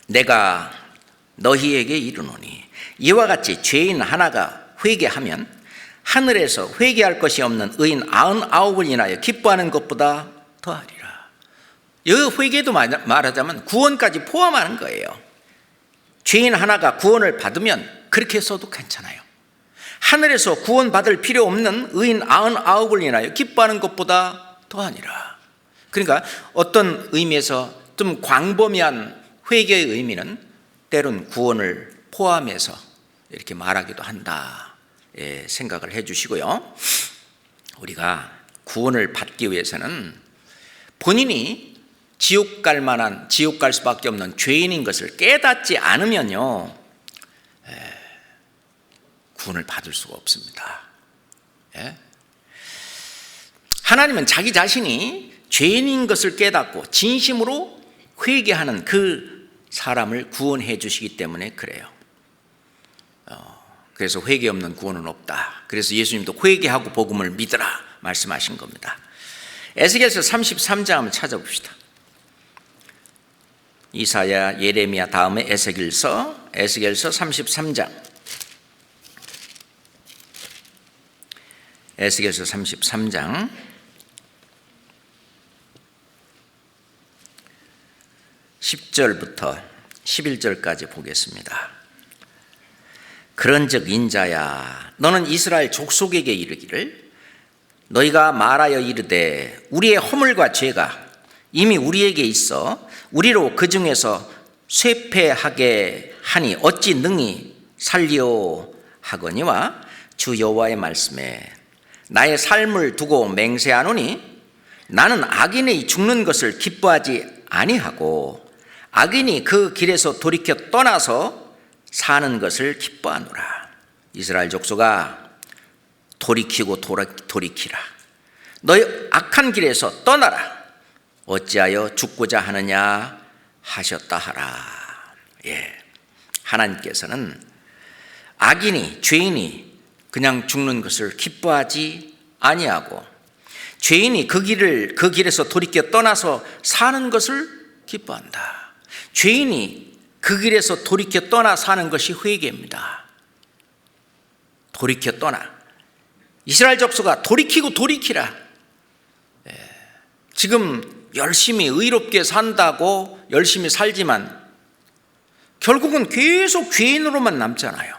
내가 너희에게 이르노니 이와 같이 죄인 하나가 회개하면 하늘에서 회개할 것이 없는 의인 99을 인하여 기뻐하는 것보다 더하리라. 이 회개도 말하자면 구원까지 포함하는 거예요. 죄인 하나가 구원을 받으면 그렇게 써도 괜찮아요. 하늘에서 구원받을 필요 없는 의인 99을 인하여 기뻐하는 것보다 더하니라. 그러니까 어떤 의미에서 좀 광범위한 회개의 의미는 때론 구원을 포함해서 이렇게 말하기도 한다, 생각을 해 주시고요. 우리가 구원을 받기 위해서는 본인이 지옥 갈 수밖에 없는 죄인인 것을 깨닫지 않으면요, 구원을 받을 수가 없습니다. 하나님은 자기 자신이 죄인인 것을 깨닫고 진심으로 회개하는 그 사람을 구원해 주시기 때문에 그래요. 그래서 회개 없는 구원은 없다. 그래서 예수님도 회개하고 복음을 믿으라 말씀하신 겁니다. 에스겔서 33장 한번 찾아봅시다. 이사야, 예레미야 다음에 에스겔서 33장. 에스겔서 33장 10절부터 11절까지 보겠습니다. 그런즉 인자야, 너는 이스라엘 족속에게 이르기를 너희가 말하여 이르되 우리의 허물과 죄가 이미 우리에게 있어 우리로 그 중에서 쇠폐하게 하니 어찌 능히 살리오 하거니와 주 여호와의 말씀에 나의 삶을 두고 맹세하노니 나는 악인이 죽는 것을 기뻐하지 아니하고 악인이 그 길에서 돌이켜 떠나서 사는 것을 기뻐하노라. 이스라엘 족속아, 돌이키고 돌이키라. 너희 악한 길에서 떠나라. 어찌하여 죽고자 하느냐 하셨다 하라. 하나님께서는 악인이, 죄인이 그냥 죽는 것을 기뻐하지 아니하고 죄인이 그 길에서 돌이켜 떠나서 사는 것을 기뻐한다. 죄인이 그 길에서 돌이켜 떠나 사는 것이 회개입니다. 돌이켜 떠나. 이스라엘 족속아, 돌이키고 돌이키라. 지금 열심히 의롭게 산다고 열심히 살지만 결국은 계속 죄인으로만 남잖아요.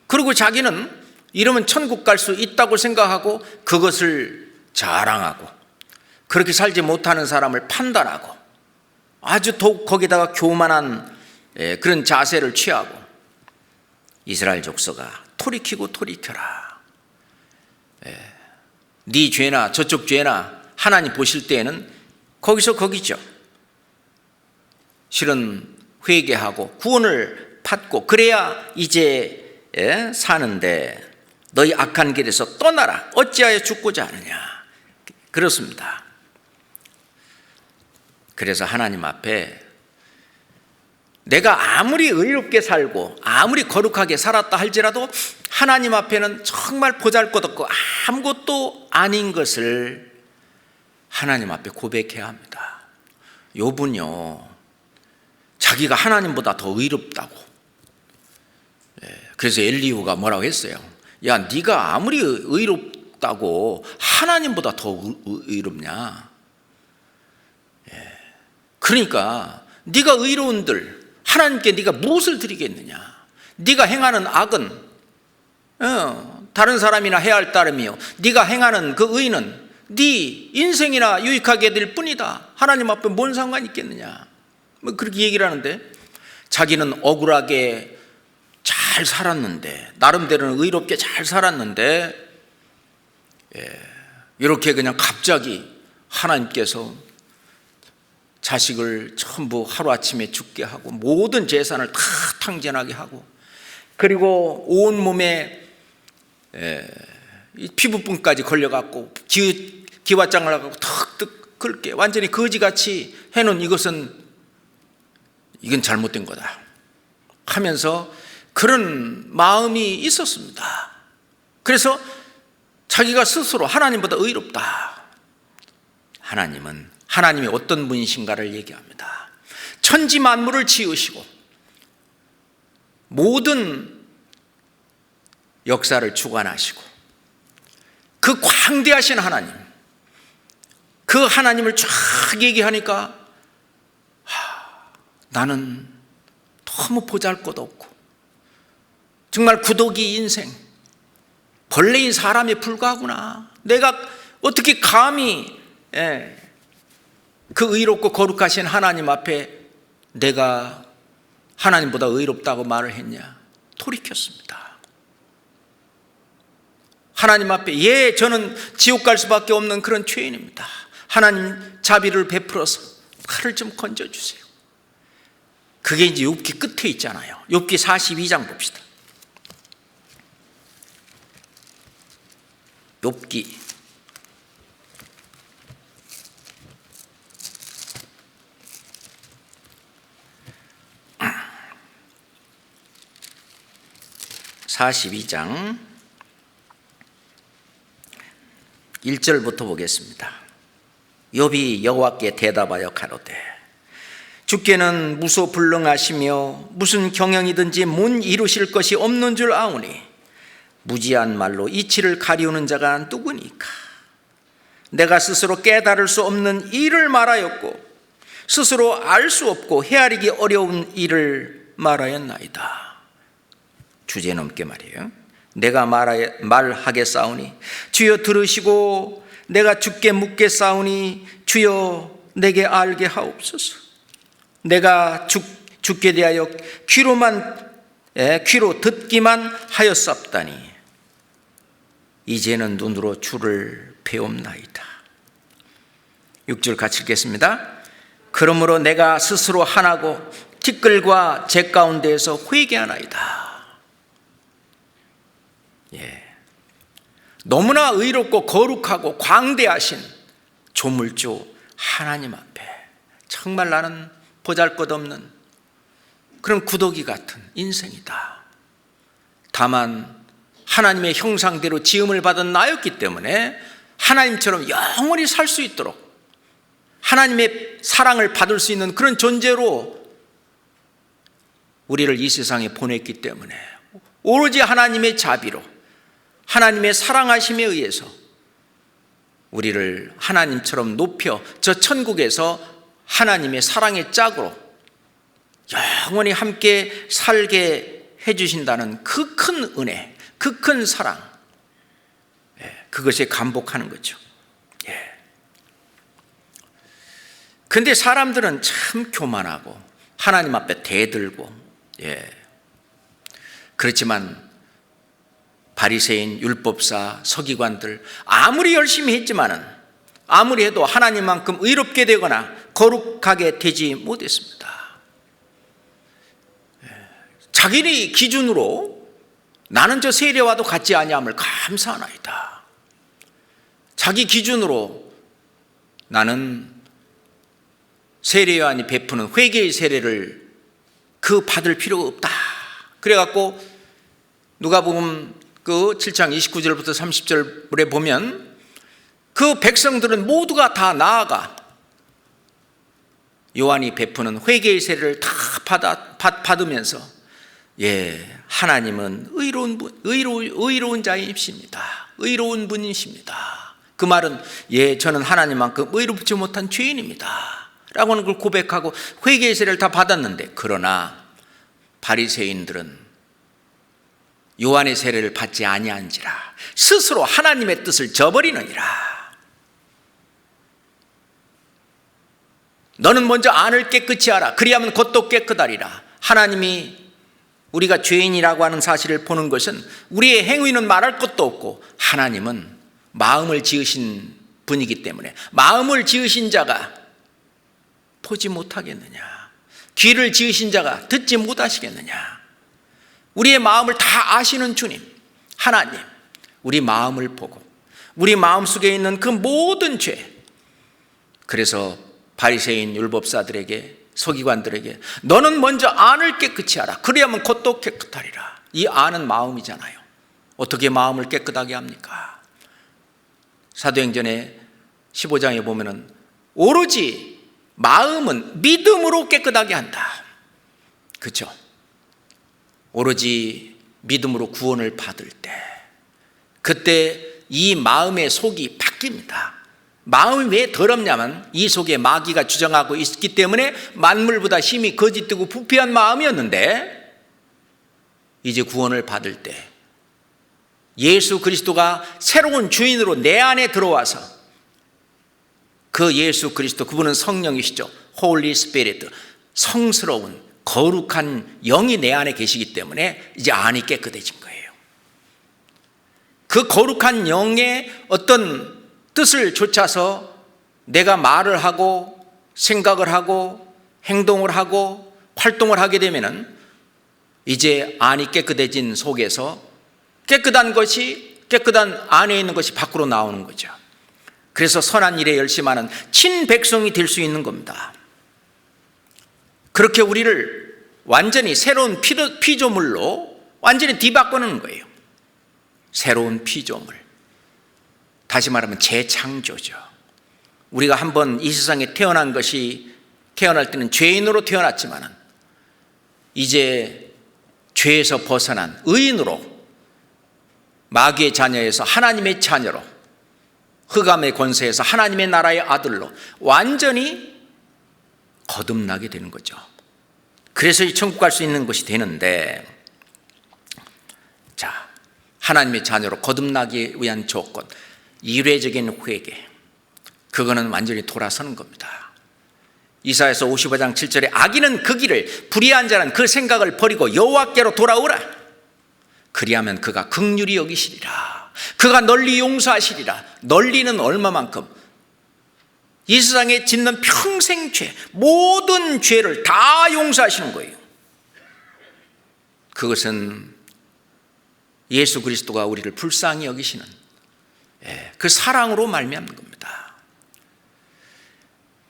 그리고 자기는 이러면 천국 갈 수 있다고 생각하고 그것을 자랑하고, 그렇게 살지 못하는 사람을 판단하고, 아주 더욱 거기다가 교만한 그런 자세를 취하고, 이스라엘 족속아 돌이키고 돌이켜라. 네 죄나 저쪽 죄나 하나님 보실 때에는 거기서 거기죠. 실은 회개하고 구원을 받고 그래야 이제 사는데 너희 악한 길에서 떠나라. 어찌하여 죽고자 하느냐. 그렇습니다. 그래서 하나님 앞에 내가 아무리 의롭게 살고 아무리 거룩하게 살았다 할지라도 하나님 앞에는 정말 보잘것없고 아무것도 아닌 것을 하나님 앞에 고백해야 합니다. 욥은요, 자기가 하나님보다 더 의롭다고. 그래서 엘리후가 뭐라고 했어요? 야, 네가 아무리 의롭다고 하나님보다 더 의롭냐? 그러니까 네가 의로운들 하나님께 네가 무엇을 드리겠느냐? 네가 행하는 악은 다른 사람이나 해야 할 따름이요, 네가 행하는 그 의는 네 인생이나 유익하게 될 뿐이다. 하나님 앞에 뭔 상관이 있겠느냐? 뭐 그렇게 얘기를 하는데, 자기는 억울하게 잘 살았는데, 나름대로는 의롭게 잘 살았는데, 이렇게 그냥 갑자기 하나님께서 자식을 전부 하루아침에 죽게 하고 모든 재산을 다 탕진하게 하고, 그리고 온몸에 피부분까지 걸려갖고 기와장을 하고 턱턱 긁게 완전히 거지같이 해놓은 이건 잘못된 거다 하면서 그런 마음이 있었습니다. 그래서 자기가 스스로 하나님보다 의롭다. 하나님이 어떤 분이신가를 얘기합니다. 천지 만물을 지으시고 모든 역사를 주관하시고 그 광대하신 하나님, 그 하나님을 쫙 얘기하니까 나는 너무 보잘것없고 정말 구더기 인생, 벌레인 사람에 불과하구나. 내가 어떻게 감히 그 의롭고 거룩하신 하나님 앞에 내가 하나님보다 의롭다고 말을 했냐? 돌이켰습니다. 하나님 앞에 저는 지옥 갈 수밖에 없는 그런 죄인입니다. 하나님 자비를 베풀어서 나를 좀 건져주세요. 그게 이제 욥기 끝에 있잖아요. 욥기 42장 봅시다. 욥기 42장 1절부터 보겠습니다. 욥이 여호와께 대답하여 가로되 주께는 무소불능하시며 무슨 경영이든지 못 이루실 것이 없는 줄 아오니 무지한 말로 이치를 가리우는 자가 누구니까? 내가 스스로 깨달을 수 없는 일을 말하였고 스스로 알 수 없고 헤아리기 어려운 일을 말하였나이다. 주제 넘게 말이에요. 내가 말하겠사오니 주여 들으시고 내가 주께 묻겠사오니 주여 내게 알게 하옵소서. 내가 주께 대하여 귀로 듣기만 하였사옵다니 이제는 눈으로 주를 배움나이다. 6절 같이 읽겠습니다. 그러므로 내가 스스로 한하고 티끌과 재 가운데에서 회개하나이다. 너무나 의롭고 거룩하고 광대하신 조물주 하나님 앞에 정말 나는 보잘것없는 그런 구더기 같은 인생이다. 다만 하나님의 형상대로 지음을 받은 나였기 때문에 하나님처럼 영원히 살 수 있도록 하나님의 사랑을 받을 수 있는 그런 존재로 우리를 이 세상에 보냈기 때문에 오로지 하나님의 자비로 하나님의 사랑하심에 의해서 우리를 하나님처럼 높여 저 천국에서 하나님의 사랑의 짝으로 영원히 함께 살게 해주신다는 그 큰 은혜, 그 큰 사랑, 그것에 감복하는 거죠. 근데 사람들은 참 교만하고 하나님 앞에 대들고, 그렇지만 바리새인, 율법사, 서기관들 아무리 열심히 했지만은, 아무리 해도 하나님만큼 의롭게 되거나 거룩하게 되지 못했습니다. 자기네 기준으로 나는 저 세례와도 같지 아니함을 감사하나이다. 자기 기준으로 나는 세례요한이 베푸는 회개의 세례를 받을 필요가 없다. 그래갖고 누가복음 7장 29절부터 30절에 보면 그 백성들은 모두가 다 나아가 요한이 베푸는 회개의 세례를 다 받으면서 하나님은 의로운 자이십니다. 의로운 분이십니다. 그 말은 저는 하나님만큼 의롭지 못한 죄인입니다 라고 하는 걸 고백하고 회개의 세례를 다 받았는데, 그러나 바리새인들은 요한의 세례를 받지 아니한지라 스스로 하나님의 뜻을 저버리느니라. 너는 먼저 안을 깨끗이 하라. 그리하면 겉도 깨끗하리라. 하나님이 우리가 죄인이라고 하는 사실을 보는 것은 우리의 행위는 말할 것도 없고, 하나님은 마음을 지으신 분이기 때문에 마음을 지으신 자가 보지 못하겠느냐, 귀를 지으신 자가 듣지 못하시겠느냐. 우리의 마음을 다 아시는 주님 하나님, 우리 마음을 보고 우리 마음속에 있는 그 모든 죄, 그래서 바리새인 율법사들에게, 서기관들에게 너는 먼저 안을 깨끗이 하라. 그래야만 겉도 깨끗하리라. 이 안은 마음이잖아요. 어떻게 마음을 깨끗하게 합니까? 사도행전의 15장에 보면은 오로지 마음은 믿음으로 깨끗하게 한다. 그렇죠? 오로지 믿음으로 구원을 받을 때, 그때 이 마음의 속이 바뀝니다. 마음이 왜 더럽냐면 이 속에 마귀가 주장하고 있기 때문에 만물보다 힘이 거짓되고 부패한 마음이었는데, 이제 구원을 받을 때 예수 그리스도가 새로운 주인으로 내 안에 들어와서, 그 예수 그리스도, 그분은 성령이시죠. Holy Spirit, 성스러운 거룩한 영이 내 안에 계시기 때문에 이제 안이 깨끗해진 거예요. 그 거룩한 영의 어떤 뜻을 좇아서 내가 말을 하고 생각을 하고 행동을 하고 활동을 하게 되면은 이제 안이 깨끗해진 속에서 깨끗한 안에 있는 것이 밖으로 나오는 거죠. 그래서 선한 일에 열심하는 친백성이 될 수 있는 겁니다. 그렇게 우리를 완전히 새로운 피조물로 완전히 뒤바꾸는 거예요. 새로운 피조물. 다시 말하면 재창조죠. 우리가 한번 이 세상에 태어날 때는 죄인으로 태어났지만 이제 죄에서 벗어난 의인으로, 마귀의 자녀에서 하나님의 자녀로, 흑암의 권세에서 하나님의 나라의 아들로 완전히 거듭나게 되는 거죠. 그래서 이 천국 갈 수 있는 것이 되는데, 자, 하나님의 자녀로 거듭나기 위한 조건, 이례적인 회개, 그거는 완전히 돌아서는 겁니다. 이사야서 55장 7절에 악인은 그 길을, 불의한 자는 그 생각을 버리고 여호와께로 돌아오라. 그리하면 그가 긍휼히 여기시리라. 그가 널리 용서하시리라. 널리는 얼마만큼? 이 세상에 짓는 평생 죄, 모든 죄를 다 용서하시는 거예요. 그것은 예수 그리스도가 우리를 불쌍히 여기시는 그 사랑으로 말미암는 겁니다.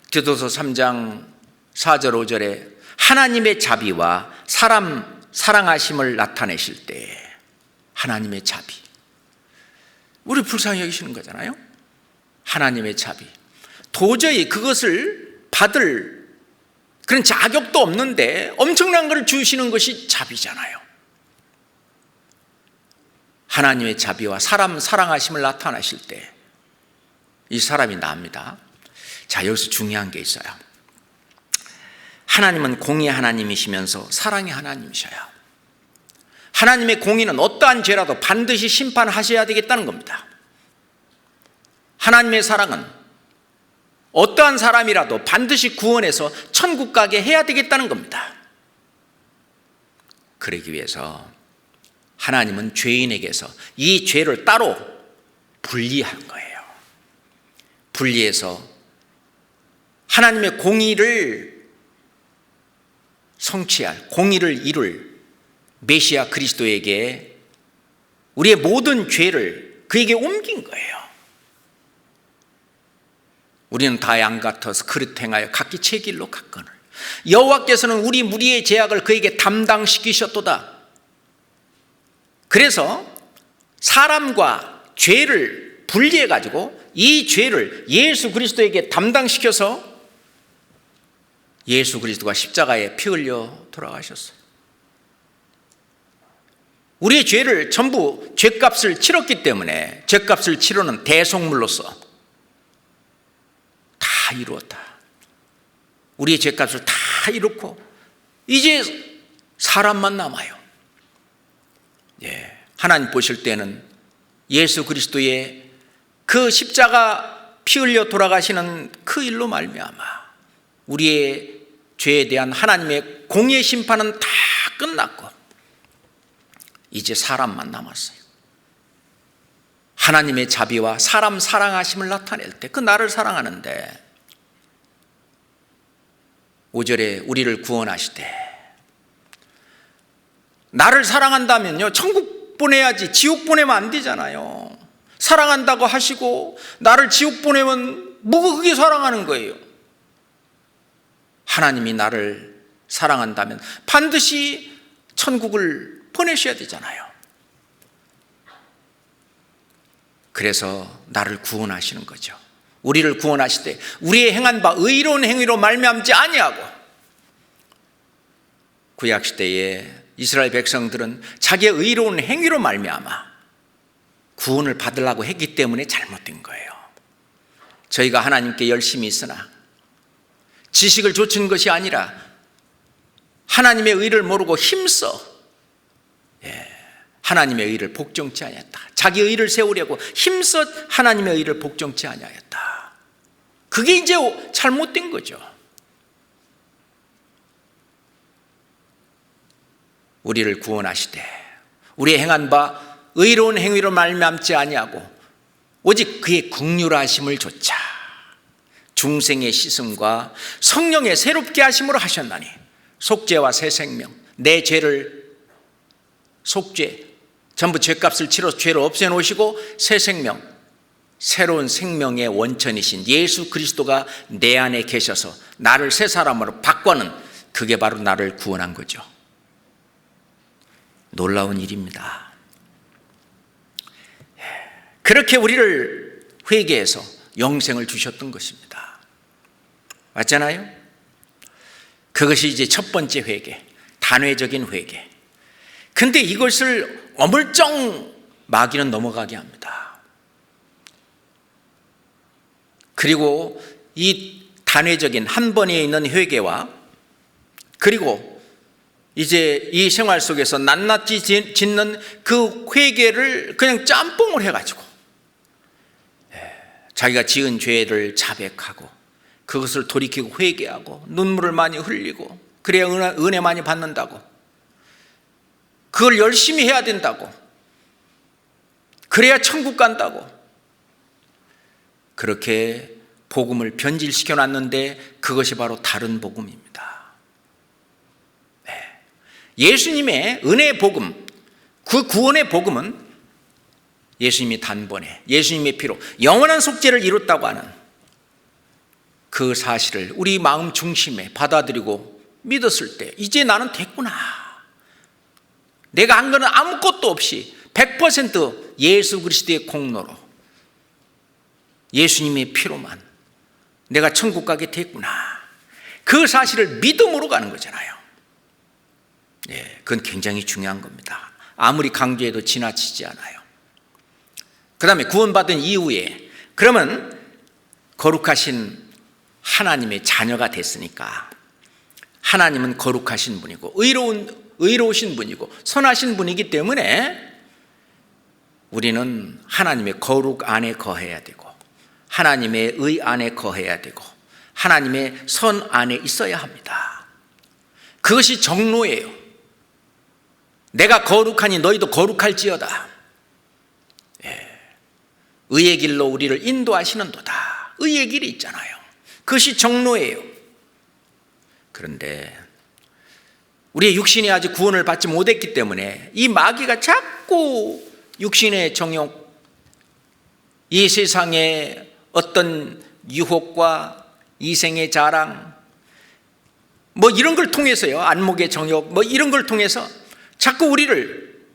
디도서 3장 4절 5절에 하나님의 자비와 사람 사랑하심을 나타내실 때, 하나님의 자비, 우리 불쌍히 여기시는 거잖아요. 하나님의 자비, 도저히 그것을 받을 그런 자격도 없는데 엄청난 것을 주시는 것이 자비잖아요. 하나님의 자비와 사람 사랑하심을 나타내실 때 이 사람이 납니다. 자, 여기서 중요한 게 있어요. 하나님은 공의의 하나님이시면서 사랑의 하나님이셔요. 하나님의 공의는 어떠한 죄라도 반드시 심판하셔야 되겠다는 겁니다. 하나님의 사랑은 어떠한 사람이라도 반드시 구원해서 천국 가게 해야 되겠다는 겁니다. 그러기 위해서 하나님은 죄인에게서 이 죄를 따로 분리한 거예요. 분리해서 하나님의 공의를 성취할, 공의를 이룰 메시아 그리스도에게 우리의 모든 죄를 그에게 옮긴 거예요. 우리는 다 양 같아서 그릇 행하여 각기 제 길로 갔거늘 여호와께서는 우리 무리의 죄악을 그에게 담당시키셨도다. 그래서 사람과 죄를 분리해 가지고 이 죄를 예수 그리스도에게 담당시켜서 예수 그리스도가 십자가에 피 흘려 돌아가셨어요. 우리의 죄를 전부 죄값을 치렀기 때문에 죄값을 치르는 대속물로서 다 이루었다. 우리의 죄값을 다 이루고 이제 사람만 남아요. 하나님 보실 때는 예수 그리스도의 그 십자가 피 흘려 돌아가시는 그 일로 말미암아 우리의 죄에 대한 하나님의 공의의 심판은 다 끝났고 이제 사람만 남았어요. 하나님의 자비와 사람 사랑하심을 나타낼 때 그 나를 사랑하는데 5절에 우리를 구원하시되 나를 사랑한다면요 천국 보내야지 지옥 보내면 안 되잖아요. 사랑한다고 하시고 나를 지옥 보내면 뭐가 그게 사랑하는 거예요. 하나님이 나를 사랑한다면 반드시 천국을 보내셔야 되잖아요. 그래서 나를 구원하시는 거죠. 우리를 구원하시되 우리의 행한 바 의로운 행위로 말미암지 아니하고 구약시대에 이스라엘 백성들은 자기의 의로운 행위로 말미암아 구원을 받으려고 했기 때문에 잘못된 거예요. 저희가 하나님께 열심히 있으나 지식을 좇은 것이 아니라 하나님의 의를 모르고 힘써 하나님의 의를 복종치 아니했다. 자기 의를 세우려고 힘써 하나님의 의를 복종치 아니하였다. 그게 이제 잘못된 거죠. 우리를 구원하시되 우리의 행한 바 의로운 행위로 말미암지 아니하고 오직 그의 긍휼하심을 조차 중생의 씻음과 성령의 새롭게 하심으로 하셨나니 속죄와 새 생명 내 죄를 속죄 전부 죄값을 치러 죄를 없애놓으시고 새 생명 새로운 생명의 원천이신 예수 그리스도가 내 안에 계셔서 나를 새 사람으로 바꿔는 그게 바로 나를 구원한 거죠. 놀라운 일입니다. 그렇게 우리를 회개해서 영생을 주셨던 것입니다. 맞잖아요? 그것이 이제 첫 번째 회개, 단회적인 회개. 근데 이것을 어물쩡 마귀는 넘어가게 합니다. 그리고 이 단회적인 한 번에 있는 회개와 그리고 이제 이 생활 속에서 낱낱이 짓는 그 회개를 그냥 짬뽕을 해가지고 자기가 지은 죄를 자백하고 그것을 돌이키고 회개하고 눈물을 많이 흘리고 그래야 은혜 많이 받는다고 그걸 열심히 해야 된다고 그래야 천국 간다고 그렇게 복음을 변질시켜 놨는데 그것이 바로 다른 복음입니다. 예수님의 은혜의 복음, 그 구원의 복음은 예수님이 단번에 예수님의 피로 영원한 속죄를 이뤘다고 하는 그 사실을 우리 마음 중심에 받아들이고 믿었을 때 이제 나는 됐구나. 내가 한 거는 아무것도 없이 100% 예수 그리스도의 공로로 예수님의 피로만 내가 천국 가게 됐구나. 그 사실을 믿음으로 가는 거잖아요. 그건 굉장히 중요한 겁니다. 아무리 강조해도 지나치지 않아요. 그 다음에 구원받은 이후에 그러면 거룩하신 하나님의 자녀가 됐으니까 하나님은 거룩하신 분이고 의로운 의로우신 분이고 선하신 분이기 때문에 우리는 하나님의 거룩 안에 거해야 되고 하나님의 의 안에 거해야 되고 하나님의 선 안에 있어야 합니다. 그것이 정로예요. 내가 거룩하니 너희도 거룩할지어다. 의의 길로 우리를 인도하시는도다. 의의 길이 있잖아요. 그것이 정로예요. 그런데 우리의 육신이 아직 구원을 받지 못했기 때문에 이 마귀가 자꾸 육신의 정욕, 이 세상의 어떤 유혹과 이생의 자랑, 뭐 이런 걸 통해서요, 안목의 정욕, 뭐 이런 걸 통해서 자꾸 우리를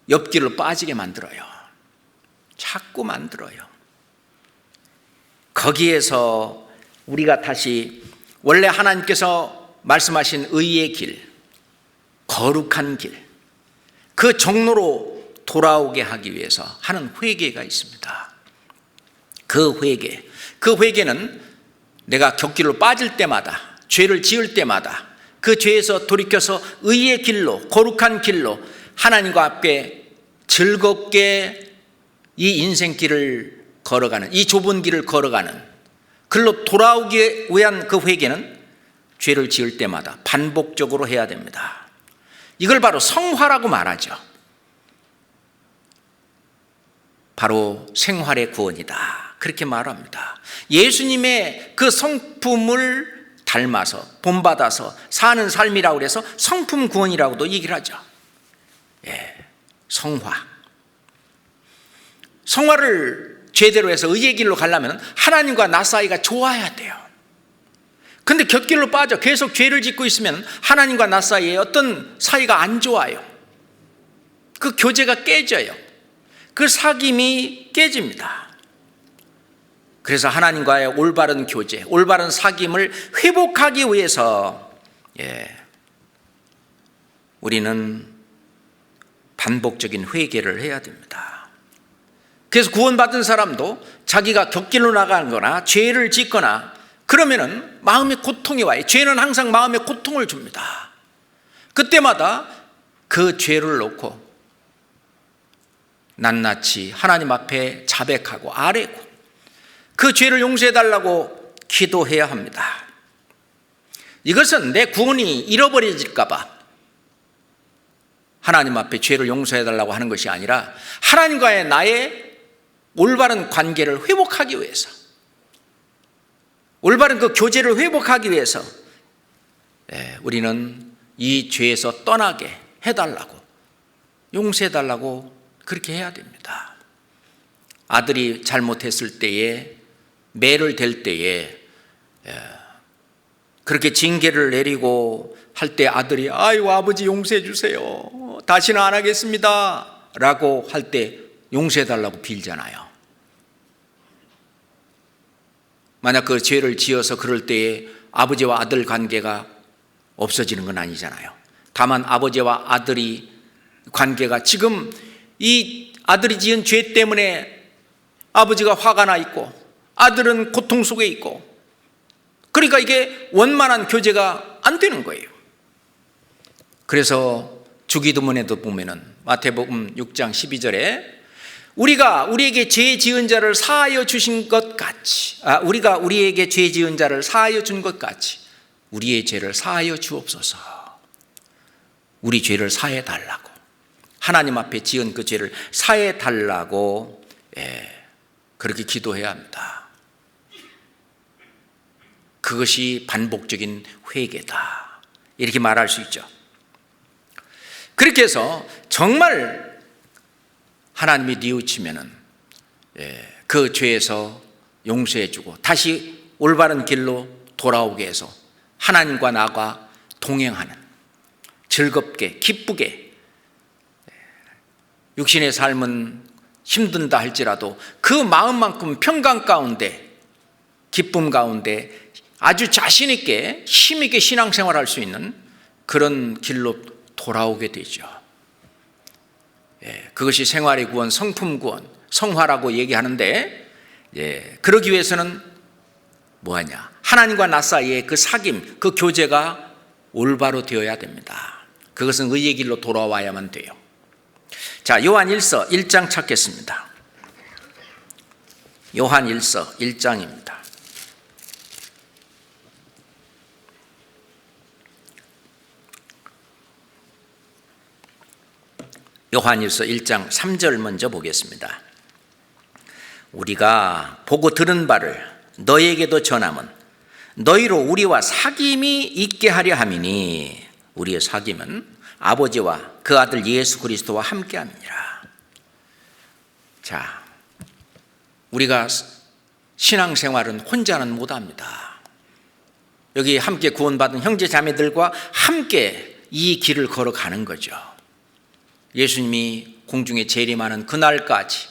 옆길로 빠지게 만들어요. 자꾸 만들어요. 거기에서 우리가 다시 원래 하나님께서 말씀하신 의의 길, 거룩한 길, 그 정로로 돌아오게 하기 위해서 하는 회개가 있습니다. 그 회개는 내가 곁길로 빠질 때마다, 죄를 지을 때마다 그 죄에서 돌이켜서 의의 길로, 거룩한 길로 하나님과 함께 즐겁게 이 인생길을 걸어가는, 이 좁은 길을 걸어가는 글로 돌아오기 위한 그 회개는 죄를 지을 때마다 반복적으로 해야 됩니다. 이걸 바로 성화라고 말하죠. 바로 생활의 구원이다, 그렇게 말합니다. 예수님의 그 성품을 닮아서 본받아서 사는 삶이라고 해서 성품 구원이라고도 얘기를 하죠. 성화를 제대로 해서 의의 길로 가려면 하나님과 나 사이가 좋아야 돼요. 근데 곁길로 빠져 계속 죄를 짓고 있으면 하나님과 나 사이에 어떤 사이가 안 좋아요. 그 교제가 깨져요. 그 사귐이 깨집니다. 그래서 하나님과의 올바른 교제, 올바른 사귐을 회복하기 위해서 우리는 반복적인 회개를 해야 됩니다. 그래서 구원받은 사람도 자기가 곁길로 나가는 거나 죄를 짓거나 그러면은 마음에 고통이 와요. 죄는 항상 마음에 고통을 줍니다. 그때마다 그 죄를 놓고 낱낱이 하나님 앞에 자백하고 아뢰고 그 죄를 용서해달라고 기도해야 합니다. 이것은 내 구원이 잃어버려질까 봐 하나님 앞에 죄를 용서해달라고 하는 것이 아니라 하나님과의 나의 올바른 관계를 회복하기 위해서, 올바른 그 교제를 회복하기 위해서 우리는 이 죄에서 떠나게 해달라고, 용서해달라고 그렇게 해야 됩니다. 아들이 잘못했을 때에, 매를 댈 때에 그렇게 징계를 내리고 할 때 아들이 아유 아버지 용서해 주세요, 다시는 안 하겠습니다 라고 할 때 용서해달라고 빌잖아요. 만약 그 죄를 지어서 그럴 때에 아버지와 아들 관계가 없어지는 건 아니잖아요. 다만 아버지와 아들이 관계가 지금 이 아들이 지은 죄 때문에 아버지가 화가 나 있고 아들은 고통 속에 있고, 그러니까 이게 원만한 교제가 안 되는 거예요. 그래서 주기도문에도 보면은 마태복음 6장 12절에 우리가 우리에게 죄 지은 자를 사하여 주신 것 같이, 우리가 우리에게 죄 지은 자를 사하여 준 것 같이 우리의 죄를 사하여 주옵소서. 우리 죄를 사해 달라고, 하나님 앞에 지은 그 죄를 사해 달라고 그렇게 기도해야 합니다. 그것이 반복적인 회개다, 이렇게 말할 수 있죠. 그렇게 해서 정말 하나님이 뉘우치면은 그 죄에서 용서해주고 다시 올바른 길로 돌아오게 해서 하나님과 나가 동행하는, 즐겁게 기쁘게, 육신의 삶은 힘든다 할지라도 그 마음만큼 평강 가운데, 기쁨 가운데 아주 자신 있게 힘 있게 신앙생활할 수 있는 그런 길로 돌아오게 되죠. 그것이 생활의 구원, 성품 구원, 성화라고 얘기하는데, 그러기 위해서는 뭐하냐? 하나님과 나 사이의 그 사귐, 그 교제가 올바로 되어야 됩니다. 그것은 의의 길로 돌아와야만 돼요. 자, 요한일서 1장 찾겠습니다. 요한일서 1장입니다. 요한일서 1장 3절 먼저 보겠습니다. 우리가 보고 들은 바를 너에게도 전함은 너희로 우리와 사귐이 있게 하려 함이니, 우리의 사귐은 아버지와 그 아들 예수 그리스도와 함께 함이니라. 자, 우리가 신앙생활은 혼자는 못합니다. 여기 함께 구원받은 형제 자매들과 함께 이 길을 걸어가는 거죠. 예수님이 공중에 재림하는 그날까지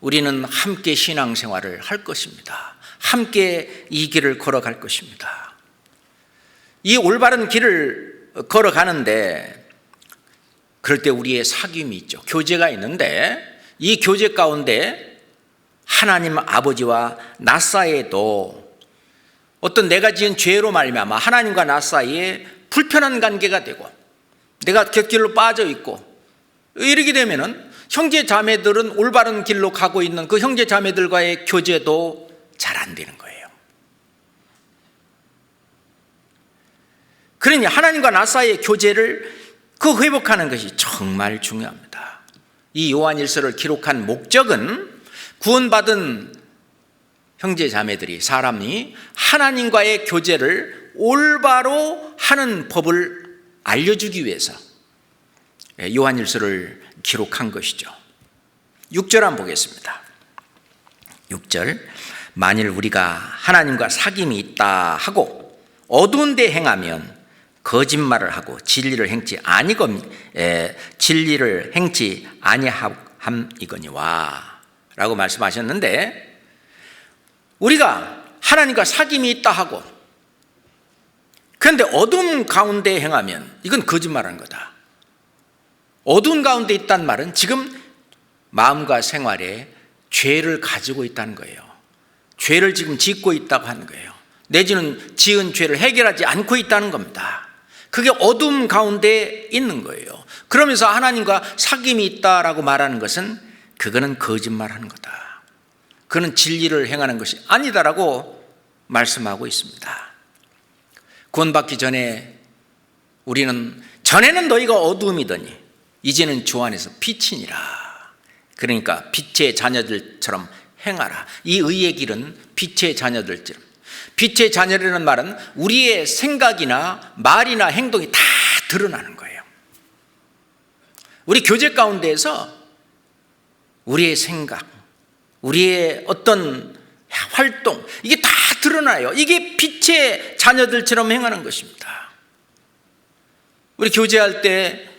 우리는 함께 신앙생활을 할 것입니다. 함께 이 길을 걸어갈 것입니다. 이 올바른 길을 걸어가는데 그럴 때 우리의 사귐이 있죠. 교제가 있는데 이 교제 가운데 하나님 아버지와 나 사이에도 어떤 내가 지은 죄로 말미암아 하나님과 나 사이에 불편한 관계가 되고 내가 곁길로 빠져 있고, 이렇게 되면은 형제 자매들은 올바른 길로 가고 있는 그 형제 자매들과의 교제도 잘 안 되는 거예요. 그러니 하나님과 나 사이의 교제를 회복하는 것이 정말 중요합니다. 이 요한일서를 기록한 목적은 구원받은 형제 자매들이, 사람이 하나님과의 교제를 올바로 하는 법을 알려주기 위해서 요한일서를 기록한 것이죠. 6절 한번 보겠습니다. 6절, 만일 우리가 하나님과 사귐이 있다 하고 어두운 데 행하면 거짓말을 하고 진리를 행치 아니함이거니와 라고 말씀하셨는데, 우리가 하나님과 사귐이 있다 하고 그런데 어두운 가운데 행하면 이건 거짓말하는 거다. 어두운 가운데 있다는 말은 지금 마음과 생활에 죄를 가지고 있다는 거예요. 죄를 지금 짓고 있다고 하는 거예요. 내지는 지은 죄를 해결하지 않고 있다는 겁니다. 그게 어둠 가운데 있는 거예요. 그러면서 하나님과 사귐이 있다라고 말하는 것은 그거는 거짓말하는 거다. 그는 진리를 행하는 것이 아니다라고 말씀하고 있습니다. 구원받기 전에 우리는, 전에는 너희가 어두움이더니 이제는 주 안에서 빛이니라. 그러니까 빛의 자녀들처럼 행하라. 이 의의 길은 빛의 자녀들처럼. 빛의 자녀라는 말은 우리의 생각이나 말이나 행동이 다 드러나는 거예요. 우리 교제 가운데에서 우리의 생각, 우리의 어떤 활동, 이게 다 드러나요. 이게 빛의 자녀들처럼 행하는 것입니다. 우리 교제할 때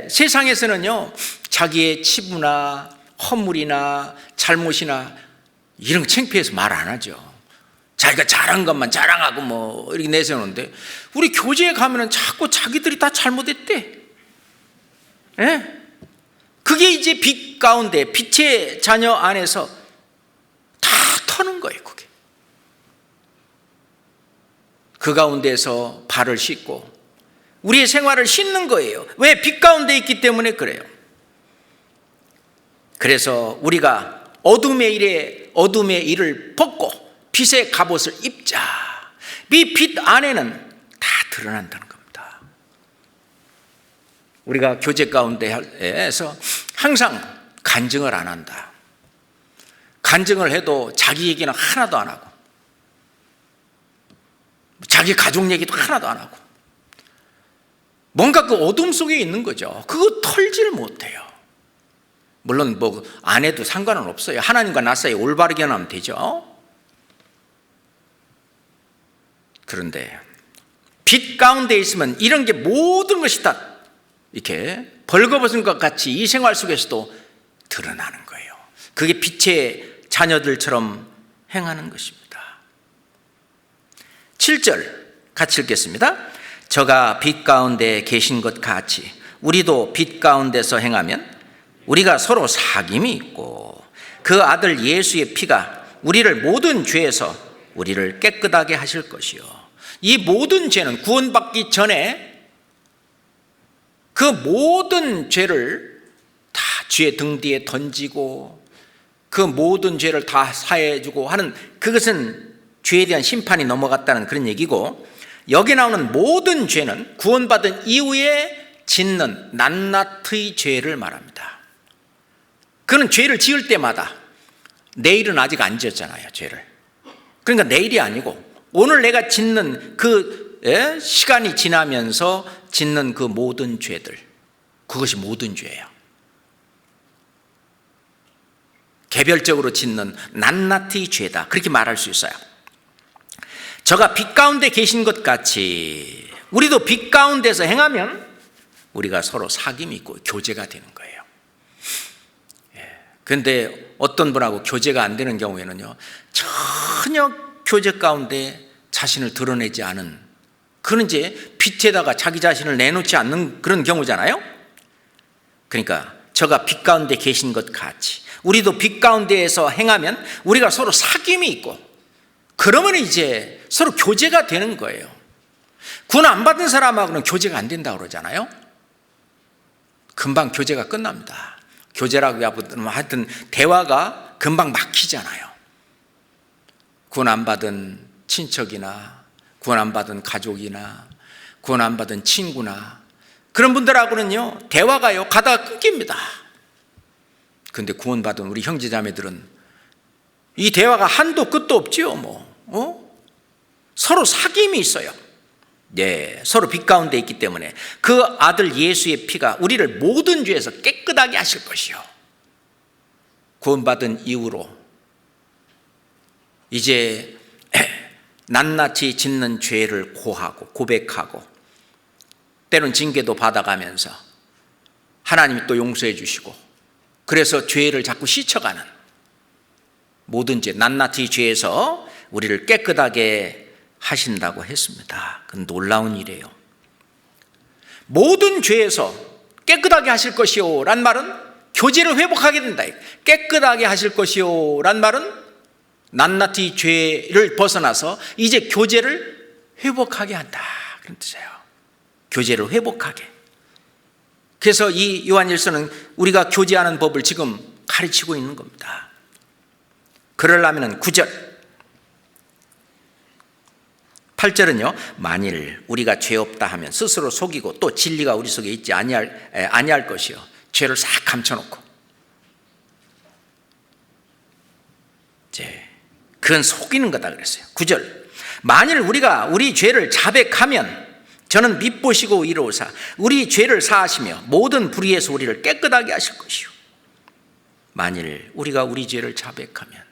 세상에서는요, 자기의 치부나 허물이나 잘못이나 이런 거 창피해서 말 안 하죠. 자기가 잘한 것만 자랑하고 이렇게 내세우는데, 우리 교제에 가면은 자꾸 자기들이 다 잘못했대. 그게 이제 빛 가운데, 빛의 자녀 안에서 다 터는 거예요. 그게 그 가운데서 발을 씻고 우리의 생활을 씻는 거예요. 왜? 빛 가운데 있기 때문에 그래요. 그래서 우리가 어둠의 일을 벗고 빛의 갑옷을 입자. 이 빛 안에는 다 드러난다는 겁니다. 우리가 교제 가운데에서 항상 간증을 안 한다. 간증을 해도 자기 얘기는 하나도 안 하고, 자기 가족 얘기도 하나도 안 하고, 뭔가 그 어둠 속에 있는 거죠. 그거 털지를 못해요. 물론 안 해도 상관은 없어요. 하나님과 나 사이에 올바르게 하면 되죠. 그런데 빛 가운데 있으면 이런 게 모든 것이 다 이렇게 벌거벗은 것 같이 이 생활 속에서도 드러나는 거예요. 그게 빛의 자녀들처럼 행하는 것입니다. 7절 같이 읽겠습니다. 저가 빛 가운데 계신 것 같이 우리도 빛 가운데서 행하면 우리가 서로 사귐이 있고 그 아들 예수의 피가 우리를 모든 죄에서 우리를 깨끗하게 하실 것이요. 이 모든 죄는 구원받기 전에 그 모든 죄를 다 주의 등 뒤에 던지고 그 모든 죄를 다 사해주고 하는, 그것은 죄에 대한 심판이 넘어갔다는 그런 얘기고, 여기 나오는 모든 죄는 구원받은 이후에 짓는 낱낱의 죄를 말합니다. 그는 죄를 지을 때마다, 내일은 아직 안 지었잖아요, 죄를. 그러니까 내일이 아니고 오늘 내가 짓는 그 시간이 지나면서 짓는 그 모든 죄들, 그것이 모든 죄예요. 개별적으로 짓는 낱낱이 죄다, 그렇게 말할 수 있어요. 저가 빛 가운데 계신 것 같이 우리도 빛 가운데서 행하면 우리가 서로 사귐이 있고 교제가 되는 거예요. 그런데 어떤 분하고 교제가 안 되는 경우에는요, 전혀 교제 가운데 자신을 드러내지 않은, 그는 이제 빛에다가 자기 자신을 내놓지 않는 그런 경우잖아요. 그러니까 저가 빛 가운데 계신 것 같이 우리도 빛 가운데에서 행하면 우리가 서로 사귐이 있고, 그러면 이제 서로 교제가 되는 거예요. 구원 안 받은 사람하고는 교제가 안 된다고 그러잖아요. 금방 교제가 끝납니다. 교제라고 하여튼 대화가 금방 막히잖아요. 구원 안 받은 친척이나 구원 안 받은 가족이나 구원 안 받은 친구나 그런 분들하고는요, 대화가요 가다가 끊깁니다. 그런데 구원받은 우리 형제자매들은 이 대화가 한도 끝도 없지요. 서로 사귐이 있어요. 서로 빛 가운데 있기 때문에 그 아들 예수의 피가 우리를 모든 죄에서 깨끗하게 하실 것이요, 구원받은 이후로 이제 낱낱이 짓는 죄를 고하고 고백하고 때론 징계도 받아가면서 하나님이 또 용서해 주시고, 그래서 죄를 자꾸 씻어가는 모든 죄, 낱낱이 죄에서 우리를 깨끗하게 하신다고 했습니다. 그건 놀라운 일이에요. 모든 죄에서 깨끗하게 하실 것이요 란 말은 교제를 회복하게 된다. 깨끗하게 하실 것이요 란 말은 낱낱이 죄를 벗어나서 이제 교제를 회복하게 한다, 그런 뜻이에요. 교제를 회복하게. 그래서 이 요한일서는 우리가 교제하는 법을 지금 가르치고 있는 겁니다. 그러려면 9절 8절은요, 만일 우리가 죄 없다 하면 스스로 속이고 또 진리가 우리 속에 있지 아니할 것이요, 죄를 싹 감춰놓고, 그건 속이는 거다 그랬어요. 9절 만일 우리가 우리 죄를 자백하면 저는 밉보시고 이로우사 우리 죄를 사하시며 모든 불의에서 우리를 깨끗하게 하실 것이요. 만일 우리가 우리 죄를 자백하면,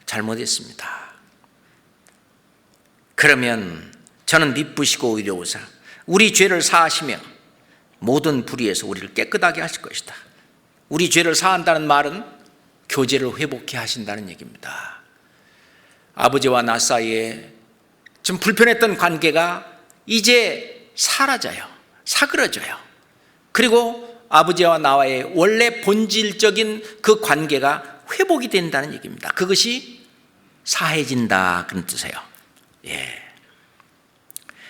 잘못했습니다. 그러면 저는 밉으시고 의로우사 우리 죄를 사하시며 모든 불의에서 우리를 깨끗하게 하실 것이다. 우리 죄를 사한다는 말은 교제를 회복해 하신다는 얘기입니다. 아버지와 나 사이에 좀 불편했던 관계가 이제 사라져요. 사그러져요. 그리고 아버지와 나와의 원래 본질적인 그 관계가 회복이 된다는 얘기입니다. 그것이 사해진다, 그런 뜻이에요.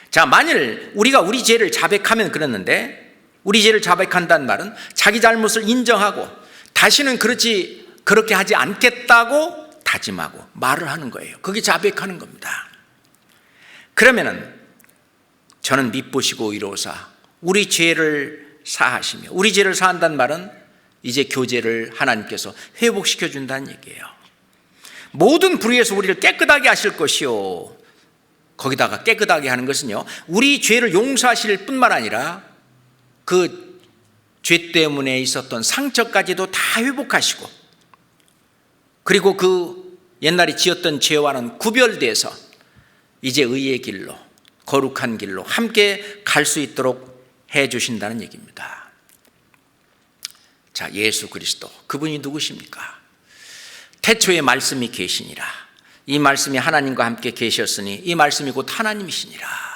자, 만일 우리가 우리 죄를 자백하면 그랬는데, 우리 죄를 자백한다는 말은 자기 잘못을 인정하고 다시는 그렇게 하지 않겠다고 다짐하고 말을 하는 거예요. 그게 자백하는 겁니다. 그러면은 저는 밉보시고 이로사 우리 죄를 사하시며, 우리 죄를 사한다는 말은 이제 교제를 하나님께서 회복시켜 준다는 얘기예요. 모든 불의에서 우리를 깨끗하게 하실 것이요, 거기다가 깨끗하게 하는 것은요, 우리 죄를 용서하실 뿐만 아니라 그 죄 때문에 있었던 상처까지도 다 회복하시고, 그리고 그 옛날에 지었던 죄와는 구별돼서 이제 의의 길로, 거룩한 길로 함께 갈 수 있도록 해 주신다는 얘기입니다. 자, 예수 그리스도, 그분이 누구십니까? 태초에 말씀이 계시니라. 이 말씀이 하나님과 함께 계셨으니 이 말씀이 곧 하나님이시니라.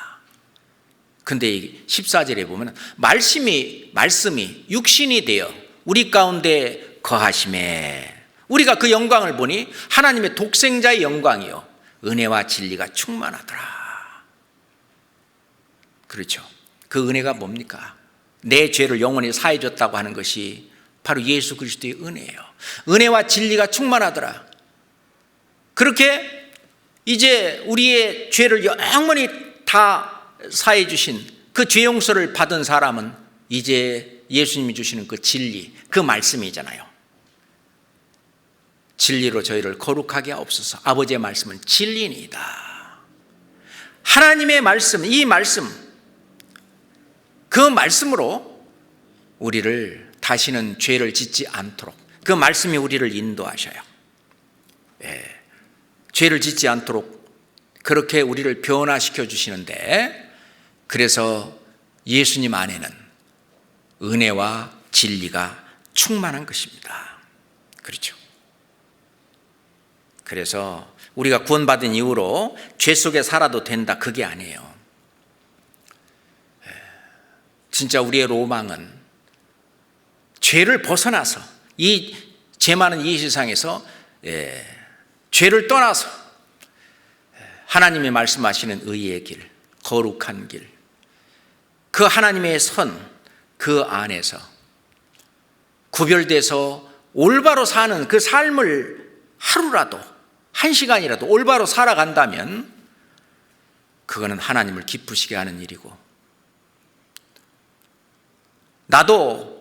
근데 14절에 보면 말씀이 육신이 되어 우리 가운데 거하심에 우리가 그 영광을 보니 하나님의 독생자의 영광이요 은혜와 진리가 충만하더라. 그렇죠. 그 은혜가 뭡니까? 내 죄를 영원히 사해 줬다고 하는 것이 바로 예수 그리스도의 은혜예요. 은혜와 진리가 충만하더라. 그렇게 이제 우리의 죄를 영원히 다 사해 주신 그 죄 용서를 받은 사람은 이제 예수님이 주시는 그 진리, 그 말씀이잖아요. 진리로 저희를 거룩하게 하옵소서. 아버지의 말씀은 진리니이다. 하나님의 말씀, 이 말씀, 그 말씀으로 우리를 다시는 죄를 짓지 않도록, 그 말씀이 우리를 인도하셔요. 죄를 짓지 않도록 그렇게 우리를 변화시켜 주시는데, 그래서 예수님 안에는 은혜와 진리가 충만한 것입니다. 그렇죠. 그래서 우리가 구원받은 이후로 죄 속에 살아도 된다, 그게 아니에요. 진짜 우리의 로망은 죄를 벗어나서, 이 죄 많은 이 세상에서 죄를 떠나서 하나님이 말씀하시는 의의 길, 거룩한 길, 그 하나님의 선, 그 안에서 구별돼서 올바로 사는 그 삶을 하루라도, 한 시간이라도 올바로 살아간다면 그거는 하나님을 기쁘시게 하는 일이고, 나도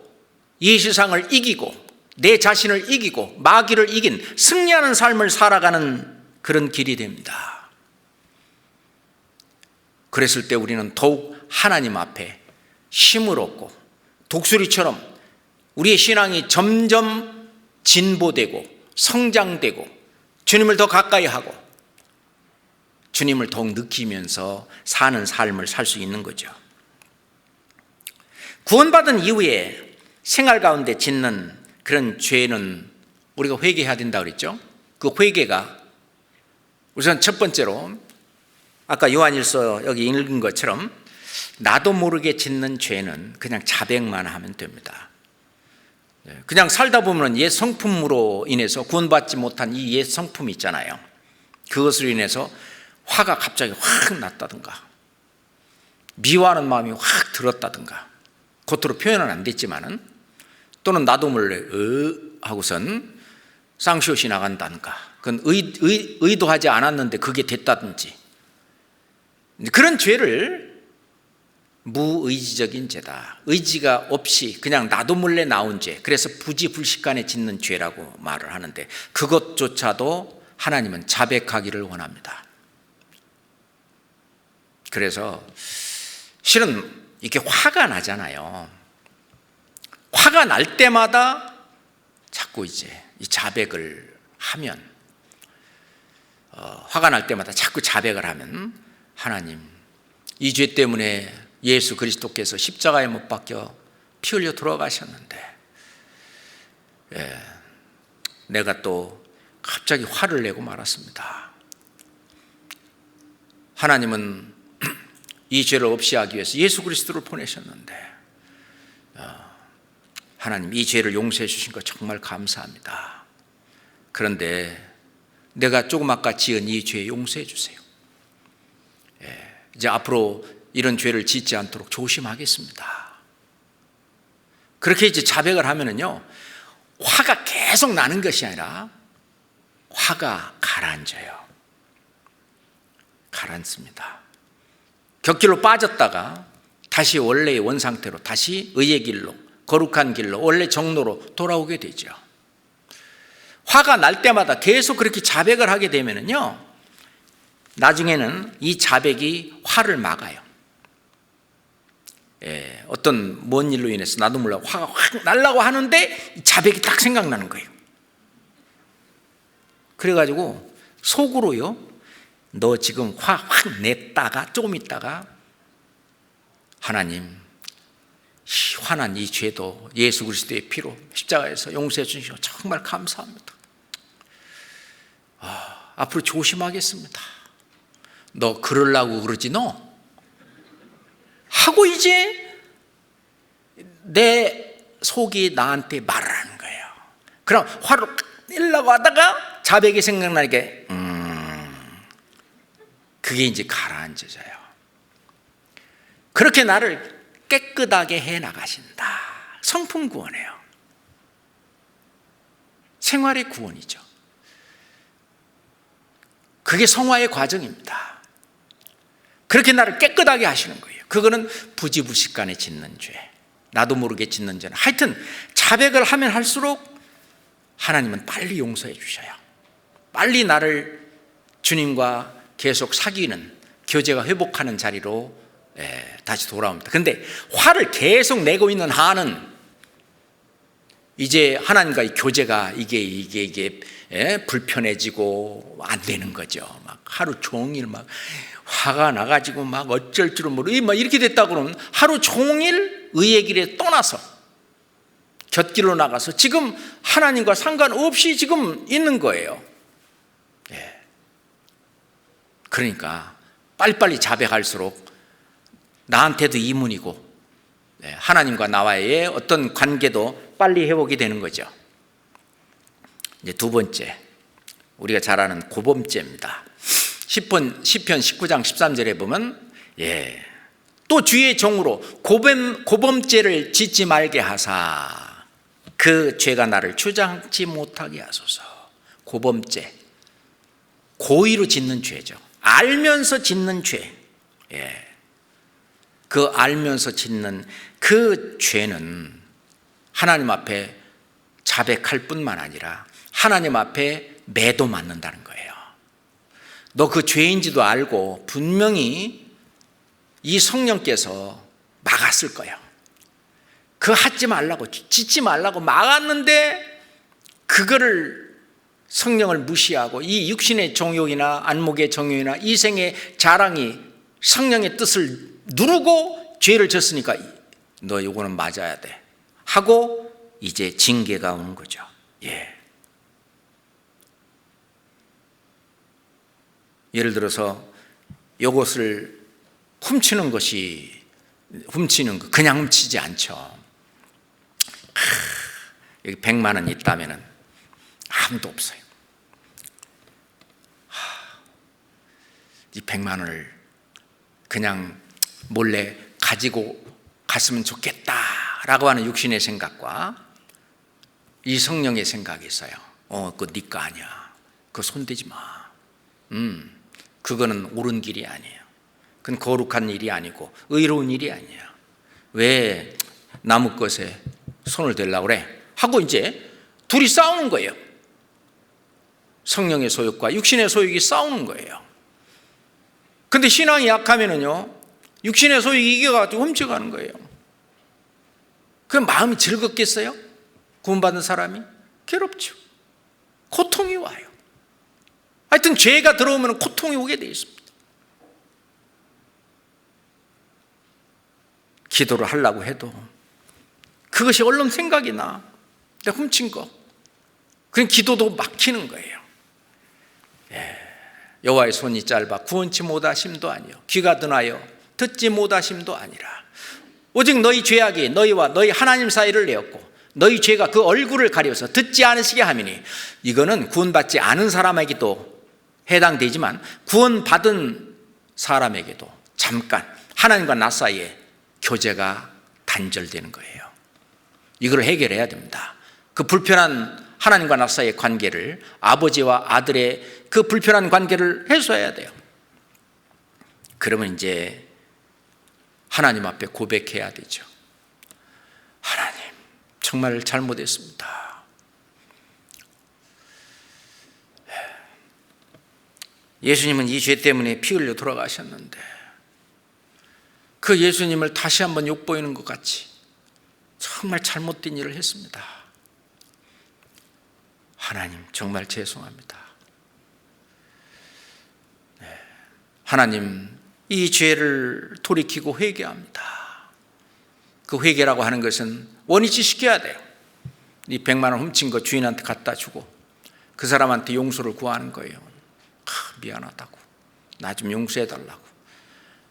이 세상을 이기고 내 자신을 이기고 마귀를 이긴 승리하는 삶을 살아가는 그런 길이 됩니다. 그랬을 때 우리는 더욱 하나님 앞에 힘을 얻고 독수리처럼 우리의 신앙이 점점 진보되고 성장되고 주님을 더 가까이 하고 주님을 더욱 느끼면서 사는 삶을 살 수 있는 거죠. 구원받은 이후에 생활 가운데 짓는 그런 죄는 우리가 회개해야 된다고 그랬죠. 그 회개가 우선 첫 번째로 아까 요한일서 여기 읽은 것처럼 나도 모르게 짓는 죄는 그냥 자백만 하면 됩니다. 그냥 살다 보면 옛 성품으로 인해서 구원받지 못한 이 옛 성품이 있잖아요. 그것으로 인해서 화가 갑자기 확 났다든가 미워하는 마음이 확 들었다든가, 겉으로 표현은 안 됐지만은, 또는 나도 몰래 하고선 쌍시옷이 나간다든가, 그건 의도하지 않았는데 그게 됐다든지, 그런 죄를 무의지적인 죄다, 의지가 없이 그냥 나도 몰래 나온 죄, 그래서 부지불식간에 짓는 죄라고 말을 하는데, 그것조차도 하나님은 자백하기를 원합니다. 그래서 실은 이렇게 화가 나잖아요. 화가 날 때마다 자꾸 이제 이 자백을 하면, 화가 날 때마다 자꾸 자백을 하면, 하나님, 이 죄 때문에 예수 그리스도께서 십자가에 못 박혀 피 흘려 돌아가셨는데 내가 또 갑자기 화를 내고 말았습니다. 하나님은 이 죄를 없이 하기 위해서 예수 그리스도를 보내셨는데, 하나님 이 죄를 용서해 주신 것 정말 감사합니다. 그런데 내가 조금 아까 지은 이 죄 용서해 주세요. 이제 앞으로 이런 죄를 짓지 않도록 조심하겠습니다. 그렇게 이제 자백을 하면은요, 화가 계속 나는 것이 아니라 화가 가라앉아요. 가라앉습니다. 곁길로 빠졌다가 다시 원래의 원상태로, 다시 의의 길로, 거룩한 길로, 원래 정로로 돌아오게 되죠. 화가 날 때마다 계속 그렇게 자백을 하게 되면은요, 나중에는 이 자백이 화를 막아요. 어떤 뭔 일로 인해서 나도 몰라 화가 확 날라고 하는데 이 자백이 딱 생각나는 거예요. 그래가지고 속으로요, 너 지금 화 확 냈다가 조금 있다가 하나님, 화난 이 죄도 예수 그리스도의 피로 십자가에서 용서해 주시고 정말 감사합니다. 앞으로 조심하겠습니다. 너 그러려고 그러지 너? 하고 이제 내 속이 나한테 말을 하는 거예요. 그럼 화를 내려고 하다가 자백이 생각나게 그게 이제 가라앉아져요. 그렇게 나를 깨끗하게 해 나가신다. 성품 구원이에요. 생활의 구원이죠. 그게 성화의 과정입니다. 그렇게 나를 깨끗하게 하시는 거예요. 그거는 부지부식간에 짓는 죄, 나도 모르게 짓는 죄는, 하여튼 자백을 하면 할수록 하나님은 빨리 용서해 주셔요. 빨리 나를 주님과 계속 사귀는, 교제가 회복하는 자리로 다시 돌아옵니다. 그런데 화를 계속 내고 있는 한은 이제 하나님과의 교제가 이게 불편해지고 안 되는 거죠. 막 하루 종일 막 화가 나가지고 막 어쩔 줄은 모르고 막 이렇게 됐다 그러면 하루 종일 의의 길에 떠나서 곁길로 나가서 지금 하나님과 상관없이 지금 있는 거예요. 그러니까 빨리빨리 자백할수록 나한테도 이문이고 하나님과 나와의 어떤 관계도 빨리 회복이 되는 거죠. 이제 두 번째, 우리가 잘 아는 고범죄입니다. 시편 19장 13절에 보면 또 주의 종으로 고범죄를 짓지 말게 하사 그 죄가 나를 주장치 못하게 하소서. 고범죄, 고의로 짓는 죄죠. 알면서 짓는 죄. 그 알면서 짓는 그 죄는 하나님 앞에 자백할 뿐만 아니라 하나님 앞에 매도 맞는다는 거예요. 너 그 죄인지도 알고 분명히 이 성령께서 막았을 거예요. 그거 하지 말라고, 짓지 말라고 막았는데 그거를 성령을 무시하고 이 육신의 정욕이나 안목의 정욕이나 이생의 자랑이 성령의 뜻을 누르고 죄를 졌으니까 너 요거는 맞아야 돼 하고 이제 징계가 오는 거죠. 예를 들어서 요것을 훔치는 거 그냥 훔치지 않죠. 여기 100만 원 있다면은 아무도 없어요. 이 100만 원을 그냥 몰래 가지고 갔으면 좋겠다라고 하는 육신의 생각과 이 성령의 생각이 있어요. 그거 네 거 아니야. 그거 손대지 마. 그거는 옳은 길이 아니에요. 그건 거룩한 일이 아니고 의로운 일이 아니야. 왜 남의 것에 손을 대려고 그래? 하고 이제 둘이 싸우는 거예요. 성령의 소욕과 육신의 소욕이 싸우는 거예요. 근데 신앙이 약하면은요, 육신의 소욕이 이겨가지고 훔쳐가는 거예요. 그 마음이 즐겁겠어요? 구원받은 사람이? 괴롭죠. 고통이 와요. 하여튼 죄가 들어오면 고통이 오게 돼 있습니다. 기도를 하려고 해도 그것이 얼른 생각이 나. 내가 훔친 거. 그냥 기도도 막히는 거예요. 여호와의 손이 짧아 구원치 못하심도 아니요 귀가 둔하여 듣지 못하심도 아니라 오직 너희 죄악이 너희와 너희 하나님 사이를 내었고 너희 죄가 그 얼굴을 가려서 듣지 않으시게 함이니. 이거는 구원받지 않은 사람에게도 해당되지만 구원받은 사람에게도 잠깐 하나님과 나 사이에 교제가 단절되는 거예요. 이걸 해결해야 됩니다. 그 불편한 하나님과 나 사이의 관계를, 아버지와 아들의 그 불편한 관계를 해소해야 돼요. 그러면 이제 하나님 앞에 고백해야 되죠. 하나님, 정말 잘못했습니다. 예수님은 이 죄 때문에 피 흘려 돌아가셨는데 그 예수님을 다시 한번 욕보이는 것 같이 정말 잘못된 일을 했습니다. 하나님, 정말 죄송합니다. 하나님, 이 죄를 돌이키고 회개합니다. 그 회개라고 하는 것은 원위치 시켜야 돼요. 이 100만 원 훔친 거 주인한테 갖다 주고 그 사람한테 용서를 구하는 거예요. 미안하다고, 나 좀 용서해달라고.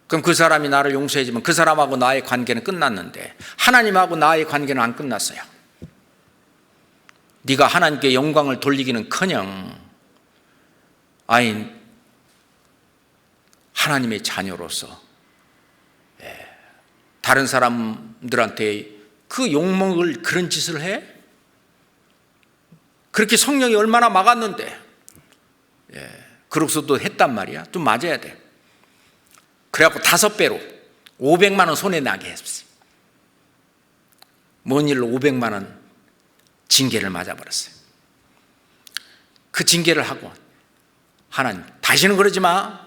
그럼 그 사람이 나를 용서해주면 그 사람하고 나의 관계는 끝났는데 하나님하고 나의 관계는 안 끝났어요. 네가 하나님께 영광을 돌리기는커녕 하나님의 자녀로서 다른 사람들한테 그 욕먹을 그런 짓을 해? 그렇게 성령이 얼마나 막았는데, 그러고서도 했단 말이야. 좀 맞아야 돼. 그래갖고 5배로 500만 원 손에 나게 했어요. 뭔 일로 500만 원 징계를 맞아버렸어요. 그 징계를 하고, 하나님 다시는 그러지 마.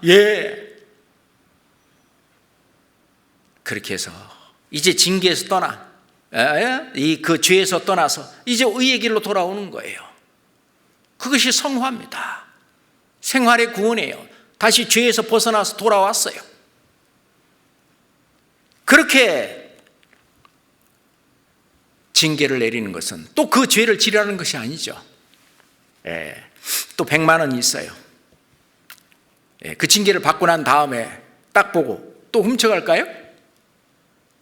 그렇게 해서 이제 징계에서 떠나, 그 죄에서 떠나서 이제 의의 길로 돌아오는 거예요. 그것이 성화입니다. 생활의 구원이에요. 다시 죄에서 벗어나서 돌아왔어요. 그렇게 징계를 내리는 것은 또 그 죄를 지라는 것이 아니죠. 또 100만 원이 있어요. 그 징계를 받고 난 다음에 딱 보고 또 훔쳐갈까요?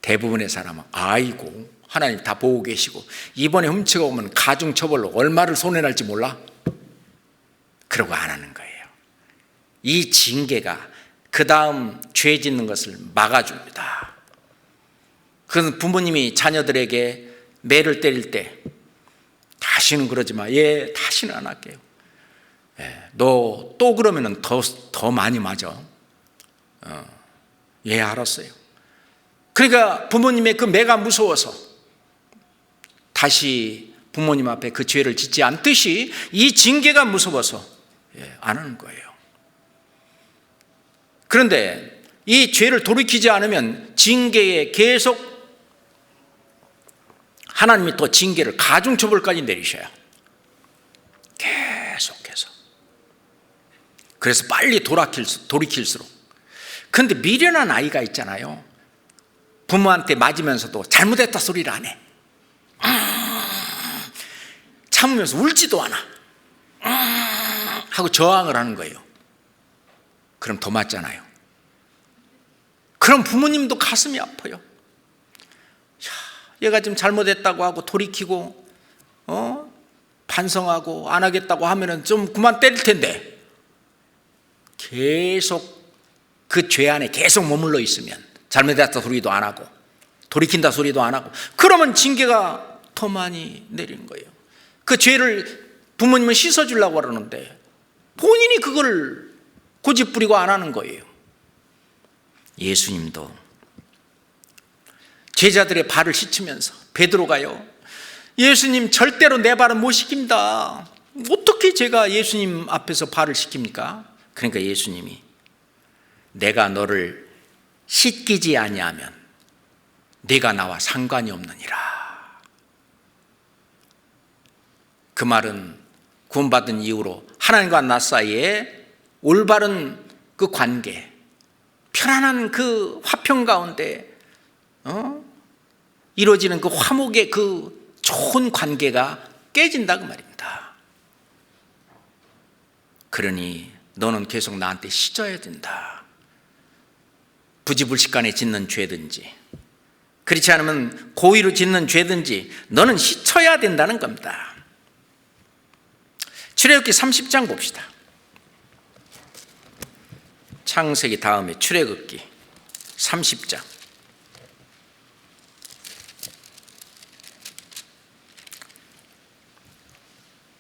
대부분의 사람은 아이고 하나님 다 보고 계시고 이번에 훔쳐가면 가중처벌로 얼마를 손해날지 몰라? 그러고 안 하는 거예요. 이 징계가 그 다음 죄 짓는 것을 막아줍니다. 그래서 부모님이 자녀들에게 매를 때릴 때 다시는 그러지 마. 다시는 안 할게요. 너 또 그러면 더 많이 맞아. 알았어요. 그러니까 부모님의 그 매가 무서워서 다시 부모님 앞에 그 죄를 짓지 않듯이 이 징계가 무서워서 안 하는 거예요. 그런데 이 죄를 돌이키지 않으면 징계에 계속 하나님이 또 징계를 가중처벌까지 내리셔요. 계속해서. 그래서 빨리 돌이킬수록. 그런데 미련한 아이가 있잖아요. 부모한테 맞으면서도 잘못했다 소리를 안 해. 참으면서 울지도 않아. 하고 저항을 하는 거예요. 그럼 더 맞잖아요. 그럼 부모님도 가슴이 아파요. 얘가 지금 잘못했다고 하고 돌이키고 반성하고 안 하겠다고 하면은 좀 그만 때릴 텐데 계속 그 죄 안에 계속 머물러 있으면 잘못했다 소리도 안 하고 돌이킨다 소리도 안 하고 그러면 징계가 더 많이 내리는 거예요. 그 죄를 부모님은 씻어주려고 그러는데 본인이 그걸 고집부리고 안 하는 거예요. 예수님도 제자들의 발을 씻으면서 베드로가요, 예수님 절대로 내 발은 못 씻깁니다. 어떻게 제가 예수님 앞에서 발을 씻깁니까? 그러니까 예수님이 내가 너를 씻기지 아니하면 네가 나와 상관이 없느니라. 그 말은 구원받은 이후로 하나님과 나 사이에 올바른 그 관계, 편안한 그 화평 가운데 이루어지는 그 화목의 그 좋은 관계가 깨진다 그 말입니다. 그러니 너는 계속 나한테 씻어야 된다. 부지불식간에 짓는 죄든지 그렇지 않으면 고의로 짓는 죄든지 너는 씻어야 된다는 겁니다. 출애굽기 30장 봅시다. 창세기 다음에 출애굽기 30장.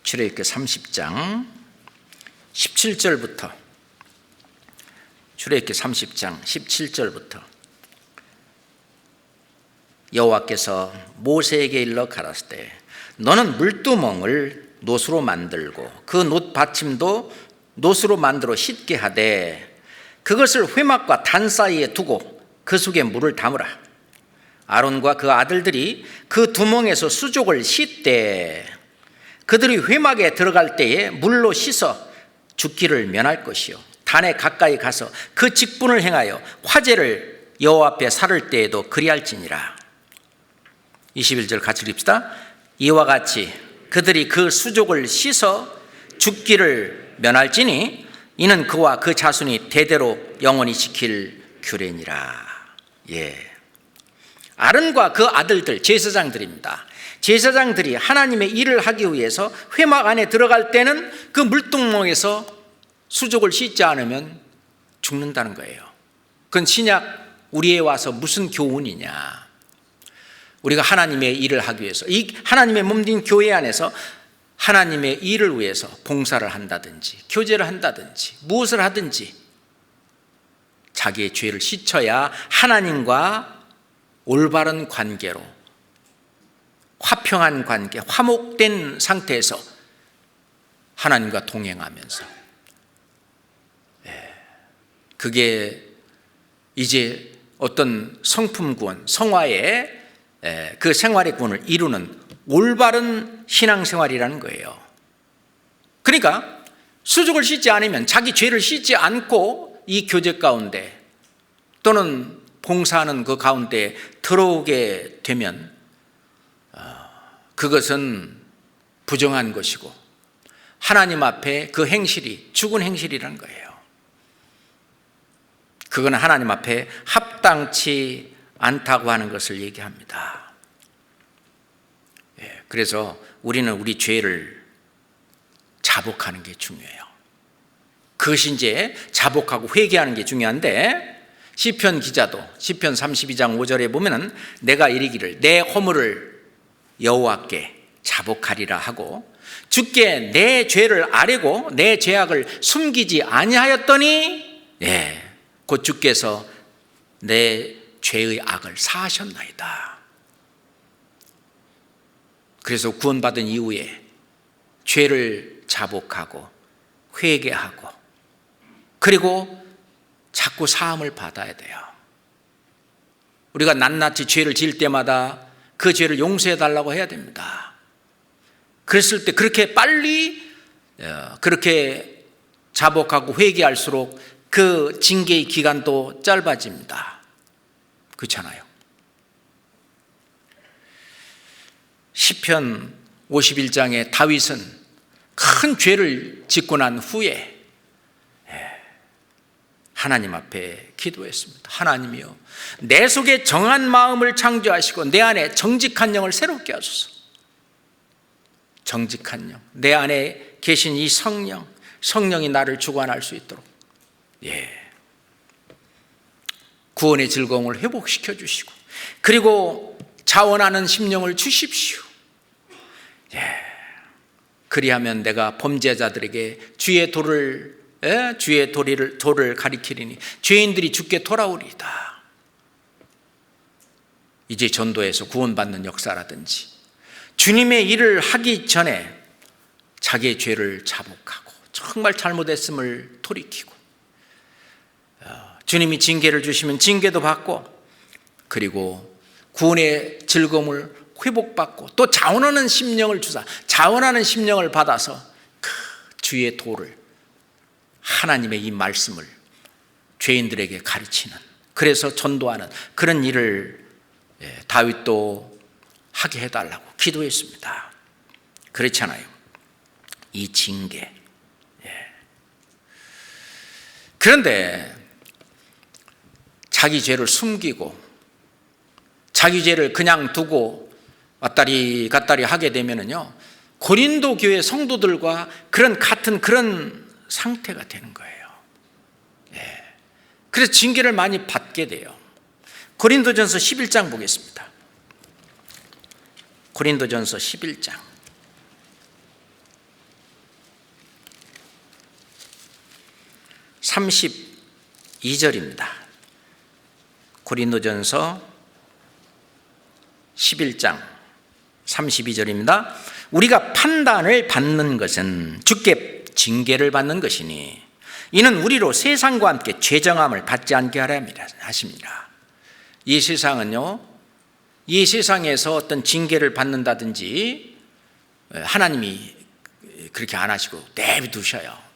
출애굽기 30장 17절부터 출애굽기 30장 17절부터 여호와께서 모세에게 일러 가라사대 너는 물두멍을 놋으로 만들고 그 놋 받침도 놋으로 만들어 씻게 하되 그것을 회막과 단 사이에 두고 그 속에 물을 담으라. 아론과 그 아들들이 그 두멍에서 수족을 씻되 그들이 회막에 들어갈 때에 물로 씻어 죽기를 면할 것이요 단에 가까이 가서 그 직분을 행하여 화제를 여호와 앞에 살을 때에도 그리할지니라. 21절 같이 읽읍시다. 이와 같이 그들이 그 수족을 씻어 죽기를 면할지니 이는 그와 그 자손이 대대로 영원히 지킬 규례니라. 아론과 그 아들들 제사장들입니다. 제사장들이 하나님의 일을 하기 위해서 회막 안에 들어갈 때는 그 물두멍에서 수족을 씻지 않으면 죽는다는 거예요. 그건 신약 우리에 와서 무슨 교훈이냐? 우리가 하나님의 일을 하기 위해서, 이 하나님의 몸된 교회 안에서 하나님의 일을 위해서 봉사를 한다든지 교제를 한다든지 무엇을 하든지 자기의 죄를 씻어야 하나님과 올바른 관계로, 화평한 관계, 화목된 상태에서 하나님과 동행하면서, 그게 이제 어떤 성품 구원, 성화의 그 생활의 구원을 이루는 올바른 신앙생활이라는 거예요. 그러니까 수족을 씻지 않으면, 자기 죄를 씻지 않고 이 교제 가운데 또는 봉사하는 그 가운데 들어오게 되면 그것은 부정한 것이고 하나님 앞에 그 행실이 죽은 행실이라는 거예요. 그건 하나님 앞에 합당치 않다고 하는 것을 얘기합니다. 그래서 우리는 우리 죄를 자복하는 게 중요해요. 그것이 이제 자복하고 회개하는 게 중요한데, 시편 기자도 시편 32장 5절에 보면은 내가 이르기를 내 허물을 여호와께 자복하리라 하고, 주께 내 죄를 아뢰고 내 죄악을 숨기지 아니하였더니 곧 주께서 내 죄의 악을 사하셨나이다. 그래서 구원받은 이후에 죄를 자복하고 회개하고 그리고 자꾸 사함을 받아야 돼요. 우리가 낱낱이 죄를 지을 때마다 그 죄를 용서해 달라고 해야 됩니다. 그랬을 때 그렇게 빨리 그렇게 자복하고 회개할수록 그 징계의 기간도 짧아집니다. 그렇잖아요. 시편 51장에 다윗은 큰 죄를 짓고 난 후에 하나님 앞에 기도했습니다. 하나님이여, 내 속에 정한 마음을 창조하시고 내 안에 정직한 영을 새롭게 하소서. 정직한 영, 내 안에 계신 이 성령이 나를 주관할 수 있도록 구원의 즐거움을 회복시켜 주시고, 그리고 자원하는 심령을 주십시오. 그리하면 내가 범죄자들에게 주의 도를 가리키리니 죄인들이 주께 돌아오리이다. 이제 전도에서 구원받는 역사라든지 주님의 일을 하기 전에 자기의 죄를 자복하고 정말 잘못했음을 돌이키고, 주님이 징계를 주시면 징계도 받고, 그리고 구원의 즐거움을 회복받고 또 자원하는 심령을 주사, 자원하는 심령을 받아서 그 주의 도를, 하나님의 이 말씀을 죄인들에게 가르치는, 그래서 전도하는 그런 일을 다윗도 하게 해달라고 기도했습니다. 그렇잖아요. 이 징계. 그런데 자기 죄를 숨기고 자기 죄를 그냥 두고 왔다리 갔다리 하게 되면은요, 고린도 교회 성도들과 같은 그런 상태가 되는 거예요. 그래서 징계를 많이 받게 돼요. 고린도전서 11장 보겠습니다. 고린도전서 11장 32절입니다. 고린도전서 11장 32절입니다. 우리가 판단을 받는 것은 주께 징계를 받는 것이니 이는 우리로 세상과 함께 죄정함을 받지 않게 하려 하십니다. 이 세상은요, 이 세상에서 어떤 징계를 받는다든지 하나님이 그렇게 안 하시고 내비두셔요.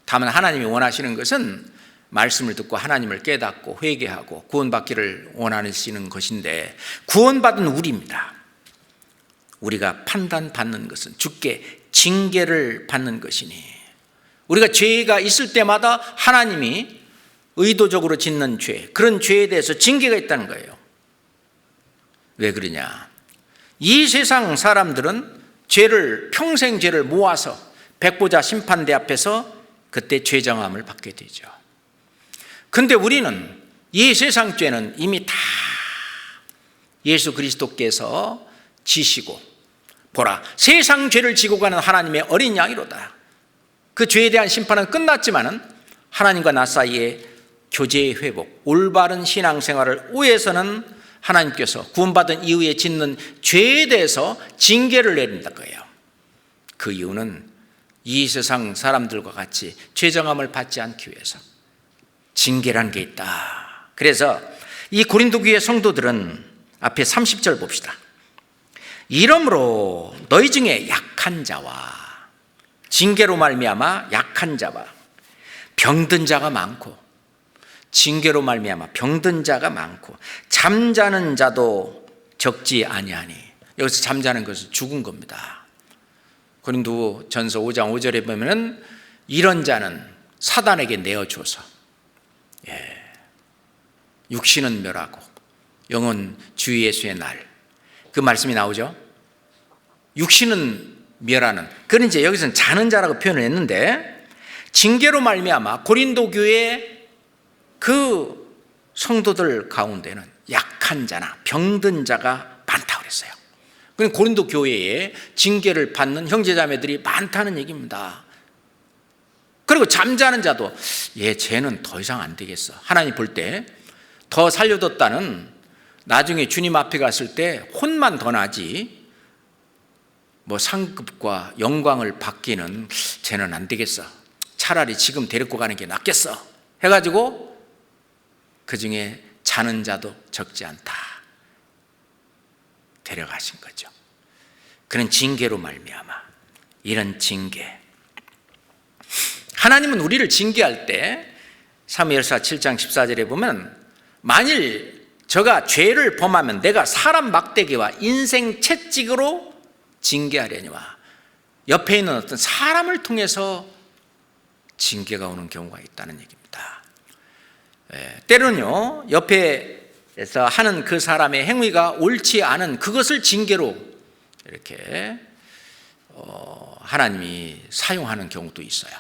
다만 하나님이 원하시는 것은 말씀을 듣고 하나님을 깨닫고 회개하고 구원받기를 원하시는 것인데, 구원받은 우리입니다. 우리가 판단받는 것은 주께 징계를 받는 것이니, 우리가 죄가 있을 때마다 하나님이 의도적으로 짓는 죄, 그런 죄에 대해서 징계가 있다는 거예요. 왜 그러냐? 이 세상 사람들은 평생 죄를 모아서 백보자 심판대 앞에서 그때 죄정함을 받게 되죠. 근데 우리는 이 세상 죄는 이미 다 예수 그리스도께서 지시고, 보라, 세상 죄를 지고 가는 하나님의 어린 양이로다. 그 죄에 대한 심판은 끝났지만은 하나님과 나 사이에 교제의 회복, 올바른 신앙생활을 위해서는 하나님께서 구원받은 이후에 짓는 죄에 대해서 징계를 내린다 거예요. 그 이유는 이 세상 사람들과 같이 죄정함을 받지 않기 위해서 징계라는 게 있다. 그래서 이 고린도 교회 성도들은 앞에 30절 봅시다. 이러므로 너희 중에 약한 자와, 징계로 말미암아 약한 자와 병든 자가 많고, 징계로 말미암아 병든 자가 많고 잠자는 자도 적지 아니하니. 여기서 잠자는 것은 죽은 겁니다. 고린도전서 5장 5절에 보면은 이런 자는 사단에게 내어줘서 육신은 멸하고 영은 주 예수의 날, 그 말씀이 나오죠. 육신은 멸하는, 그런 이제 여기서는 자는 자라고 표현을 했는데, 징계로 말미암아 고린도 교회 그 성도들 가운데는 약한 자나 병든 자가 많다고 그랬어요. 그러니까 고린도 교회에 징계를 받는 형제자매들이 많다는 얘기입니다. 그리고 잠자는 자도 쟤는 더 이상 안 되겠어. 하나님 볼 때 더 살려뒀다는, 나중에 주님 앞에 갔을 때 혼만 더 나지 뭐 상급과 영광을 받기는 쟤는 안 되겠어. 차라리 지금 데리고 가는 게 낫겠어 해가지고 그 중에 자는 자도 적지 않다 데려가신 거죠. 그런 징계로 말미암아, 이런 징계, 하나님은 우리를 징계할 때 사무엘사 7장 14절에 보면, 만일 저가 죄를 범하면 내가 사람 막대기와 인생 채찍으로 징계하려니와, 옆에 있는 어떤 사람을 통해서 징계가 오는 경우가 있다는 얘기입니다. 때로는요, 옆에서 하는 그 사람의 행위가 옳지 않은 그것을 징계로 이렇게 하나님이 사용하는 경우도 있어요.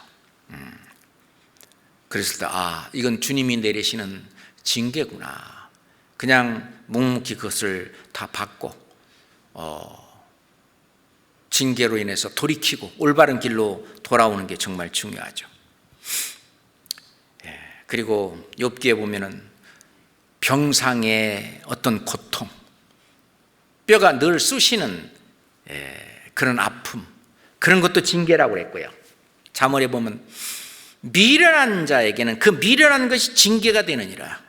그랬을 때 이건 주님이 내리시는 징계구나. 그냥 묵묵히 그것을 다 받고 징계로 인해서 돌이키고 올바른 길로 돌아오는 게 정말 중요하죠. 그리고 욥기에 보면은 병상의 어떤 고통, 뼈가 늘 쑤시는 그런 아픔, 그런 것도 징계라고 그랬고요. 잠언에 보면 미련한 자에게는 그 미련한 것이 징계가 되느니라.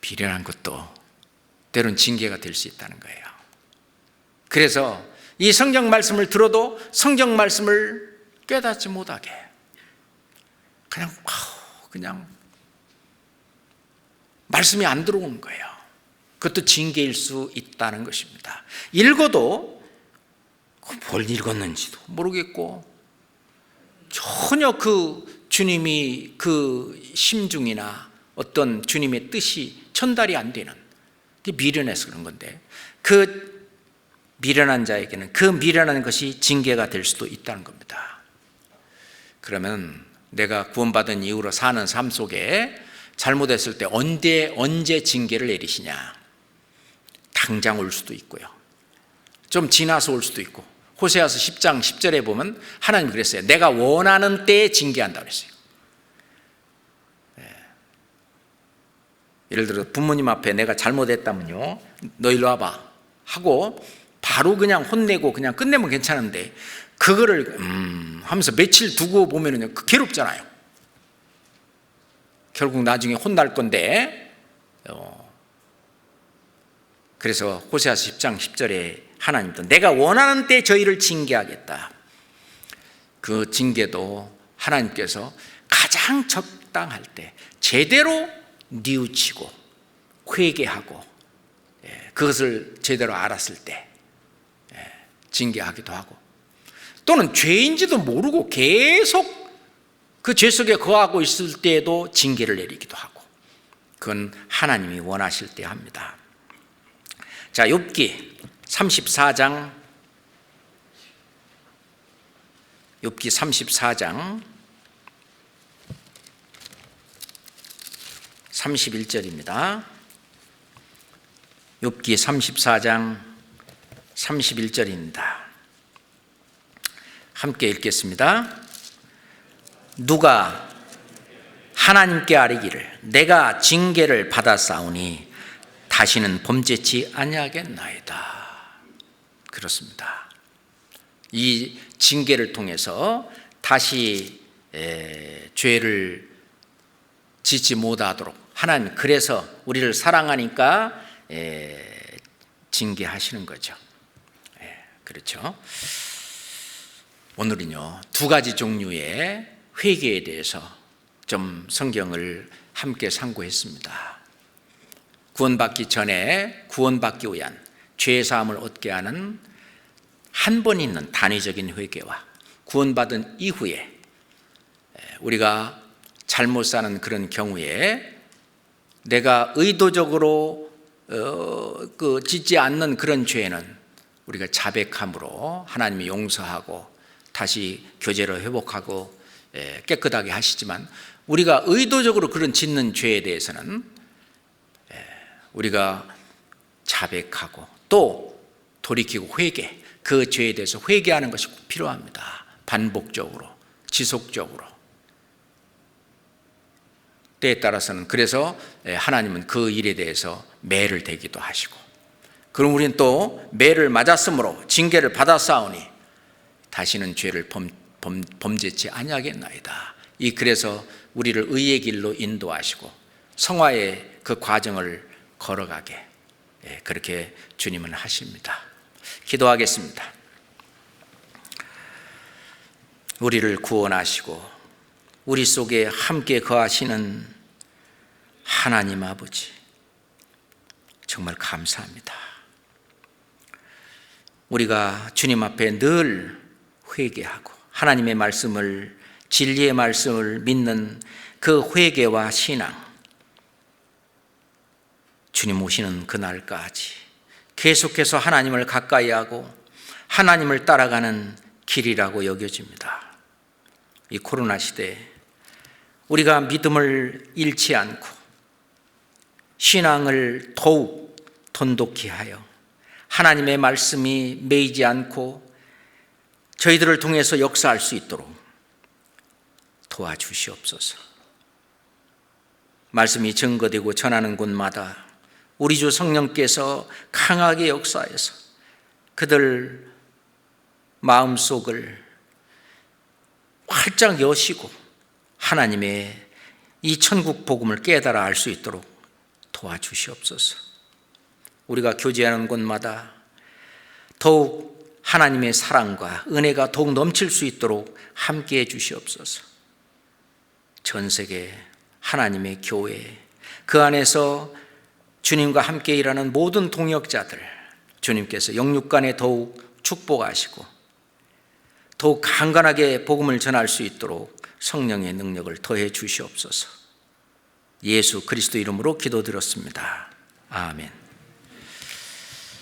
미련한 것도 때론 징계가 될 수 있다는 거예요. 그래서 이 성경 말씀을 들어도 성경 말씀을 깨닫지 못하게 그냥 말씀이 안 들어오는 거예요. 그것도 징계일 수 있다는 것입니다. 읽어도 뭘 읽었는지도 모르겠고, 전혀 그 주님이 그 심중이나 어떤 주님의 뜻이 전달이 안 되는, 미련해서 그런 건데, 그 미련한 자에게는 그 미련한 것이 징계가 될 수도 있다는 겁니다. 그러면 내가 구원받은 이후로 사는 삶 속에 잘못했을 때 언제 징계를 내리시냐? 당장 올 수도 있고요, 좀 지나서 올 수도 있고. 호세아서 10장 10절에 보면 하나님이 그랬어요. 내가 원하는 때에 징계한다고 그랬어요. 예를 들어 부모님 앞에 내가 잘못했다면요, 너 일로 와봐 하고 바로 그냥 혼내고 그냥 끝내면 괜찮은데, 그거를 하면서 며칠 두고 보면은요, 괴롭잖아요. 결국 나중에 혼날 건데. 그래서 호세아서 10장 10절에 하나님도 내가 원하는 때 저희를 징계하겠다. 그 징계도 하나님께서 가장 적당할 때 제대로 뉘우치고 회개하고 그것을 제대로 알았을 때 징계하기도 하고, 또는 죄인지도 모르고 계속 그 죄 속에 거하고 있을 때에도 징계를 내리기도 하고, 그건 하나님이 원하실 때 합니다. 자, 욥기 34장, 욥기 34장 31절입니다. 욥기 34장 31절입니다. 함께 읽겠습니다. 누가 하나님께 아뢰기를 내가 징계를 받았사오니 다시는 범죄치 아니하겠나이다. 그렇습니다. 이 징계를 통해서 다시 죄를 짓지 못하도록 하나님 그래서 우리를 사랑하니까 징계하시는 거죠. 그렇죠. 오늘은요 2가지 종류의 회개에 대해서 좀 성경을 함께 상고했습니다. 구원받기 전에 구원받기 위한 죄사함을 얻게 하는 한 번 있는 단위적인 회개와 구원받은 이후에 우리가 잘못 사는 그런 경우에 내가 의도적으로 짓지 않는 그런 죄는 우리가 자백함으로 하나님이 용서하고 다시 교제를 회복하고 깨끗하게 하시지만 우리가 의도적으로 그런 짓는 죄에 대해서는 우리가 자백하고 또 돌이키고 회개, 그 죄에 대해서 회개하는 것이 꼭 필요합니다. 반복적으로, 지속적으로. 때에 따라서는 그래서 하나님은 그 일에 대해서 매를 대기도 하시고, 그럼 우리는 또 매를 맞았으므로 징계를 받았사오니 다시는 죄를 범죄치 아니하겠나이다. 그래서 우리를 의의 길로 인도하시고 성화의 그 과정을 걸어가게 그렇게 주님은 하십니다. 기도하겠습니다. 우리를 구원하시고 우리 속에 함께 거하시는 하나님 아버지, 정말 감사합니다. 우리가 주님 앞에 늘 회개하고 하나님의 말씀을, 진리의 말씀을 믿는 그 회개와 신앙, 주님 오시는 그날까지 계속해서 하나님을 가까이 하고 하나님을 따라가는 길이라고 여겨집니다. 이 코로나 시대에 우리가 믿음을 잃지 않고 신앙을 더욱 돈독히 하여 하나님의 말씀이 매이지 않고 저희들을 통해서 역사할 수 있도록 도와주시옵소서. 말씀이 증거되고 전하는 곳마다 우리 주 성령께서 강하게 역사해서 그들 마음속을 활짝 여시고 하나님의 이 천국 복음을 깨달아 알 수 있도록 도와주시옵소서. 우리가 교제하는 곳마다 더욱 하나님의 사랑과 은혜가 더욱 넘칠 수 있도록 함께해 주시옵소서. 전 세계 하나님의 교회, 그 안에서 주님과 함께 일하는 모든 동역자들, 주님께서 영육간에 더욱 축복하시고 더욱 강건하게 복음을 전할 수 있도록 성령의 능력을 더해 주시옵소서. 예수 그리스도 이름으로 기도드렸습니다. 아멘.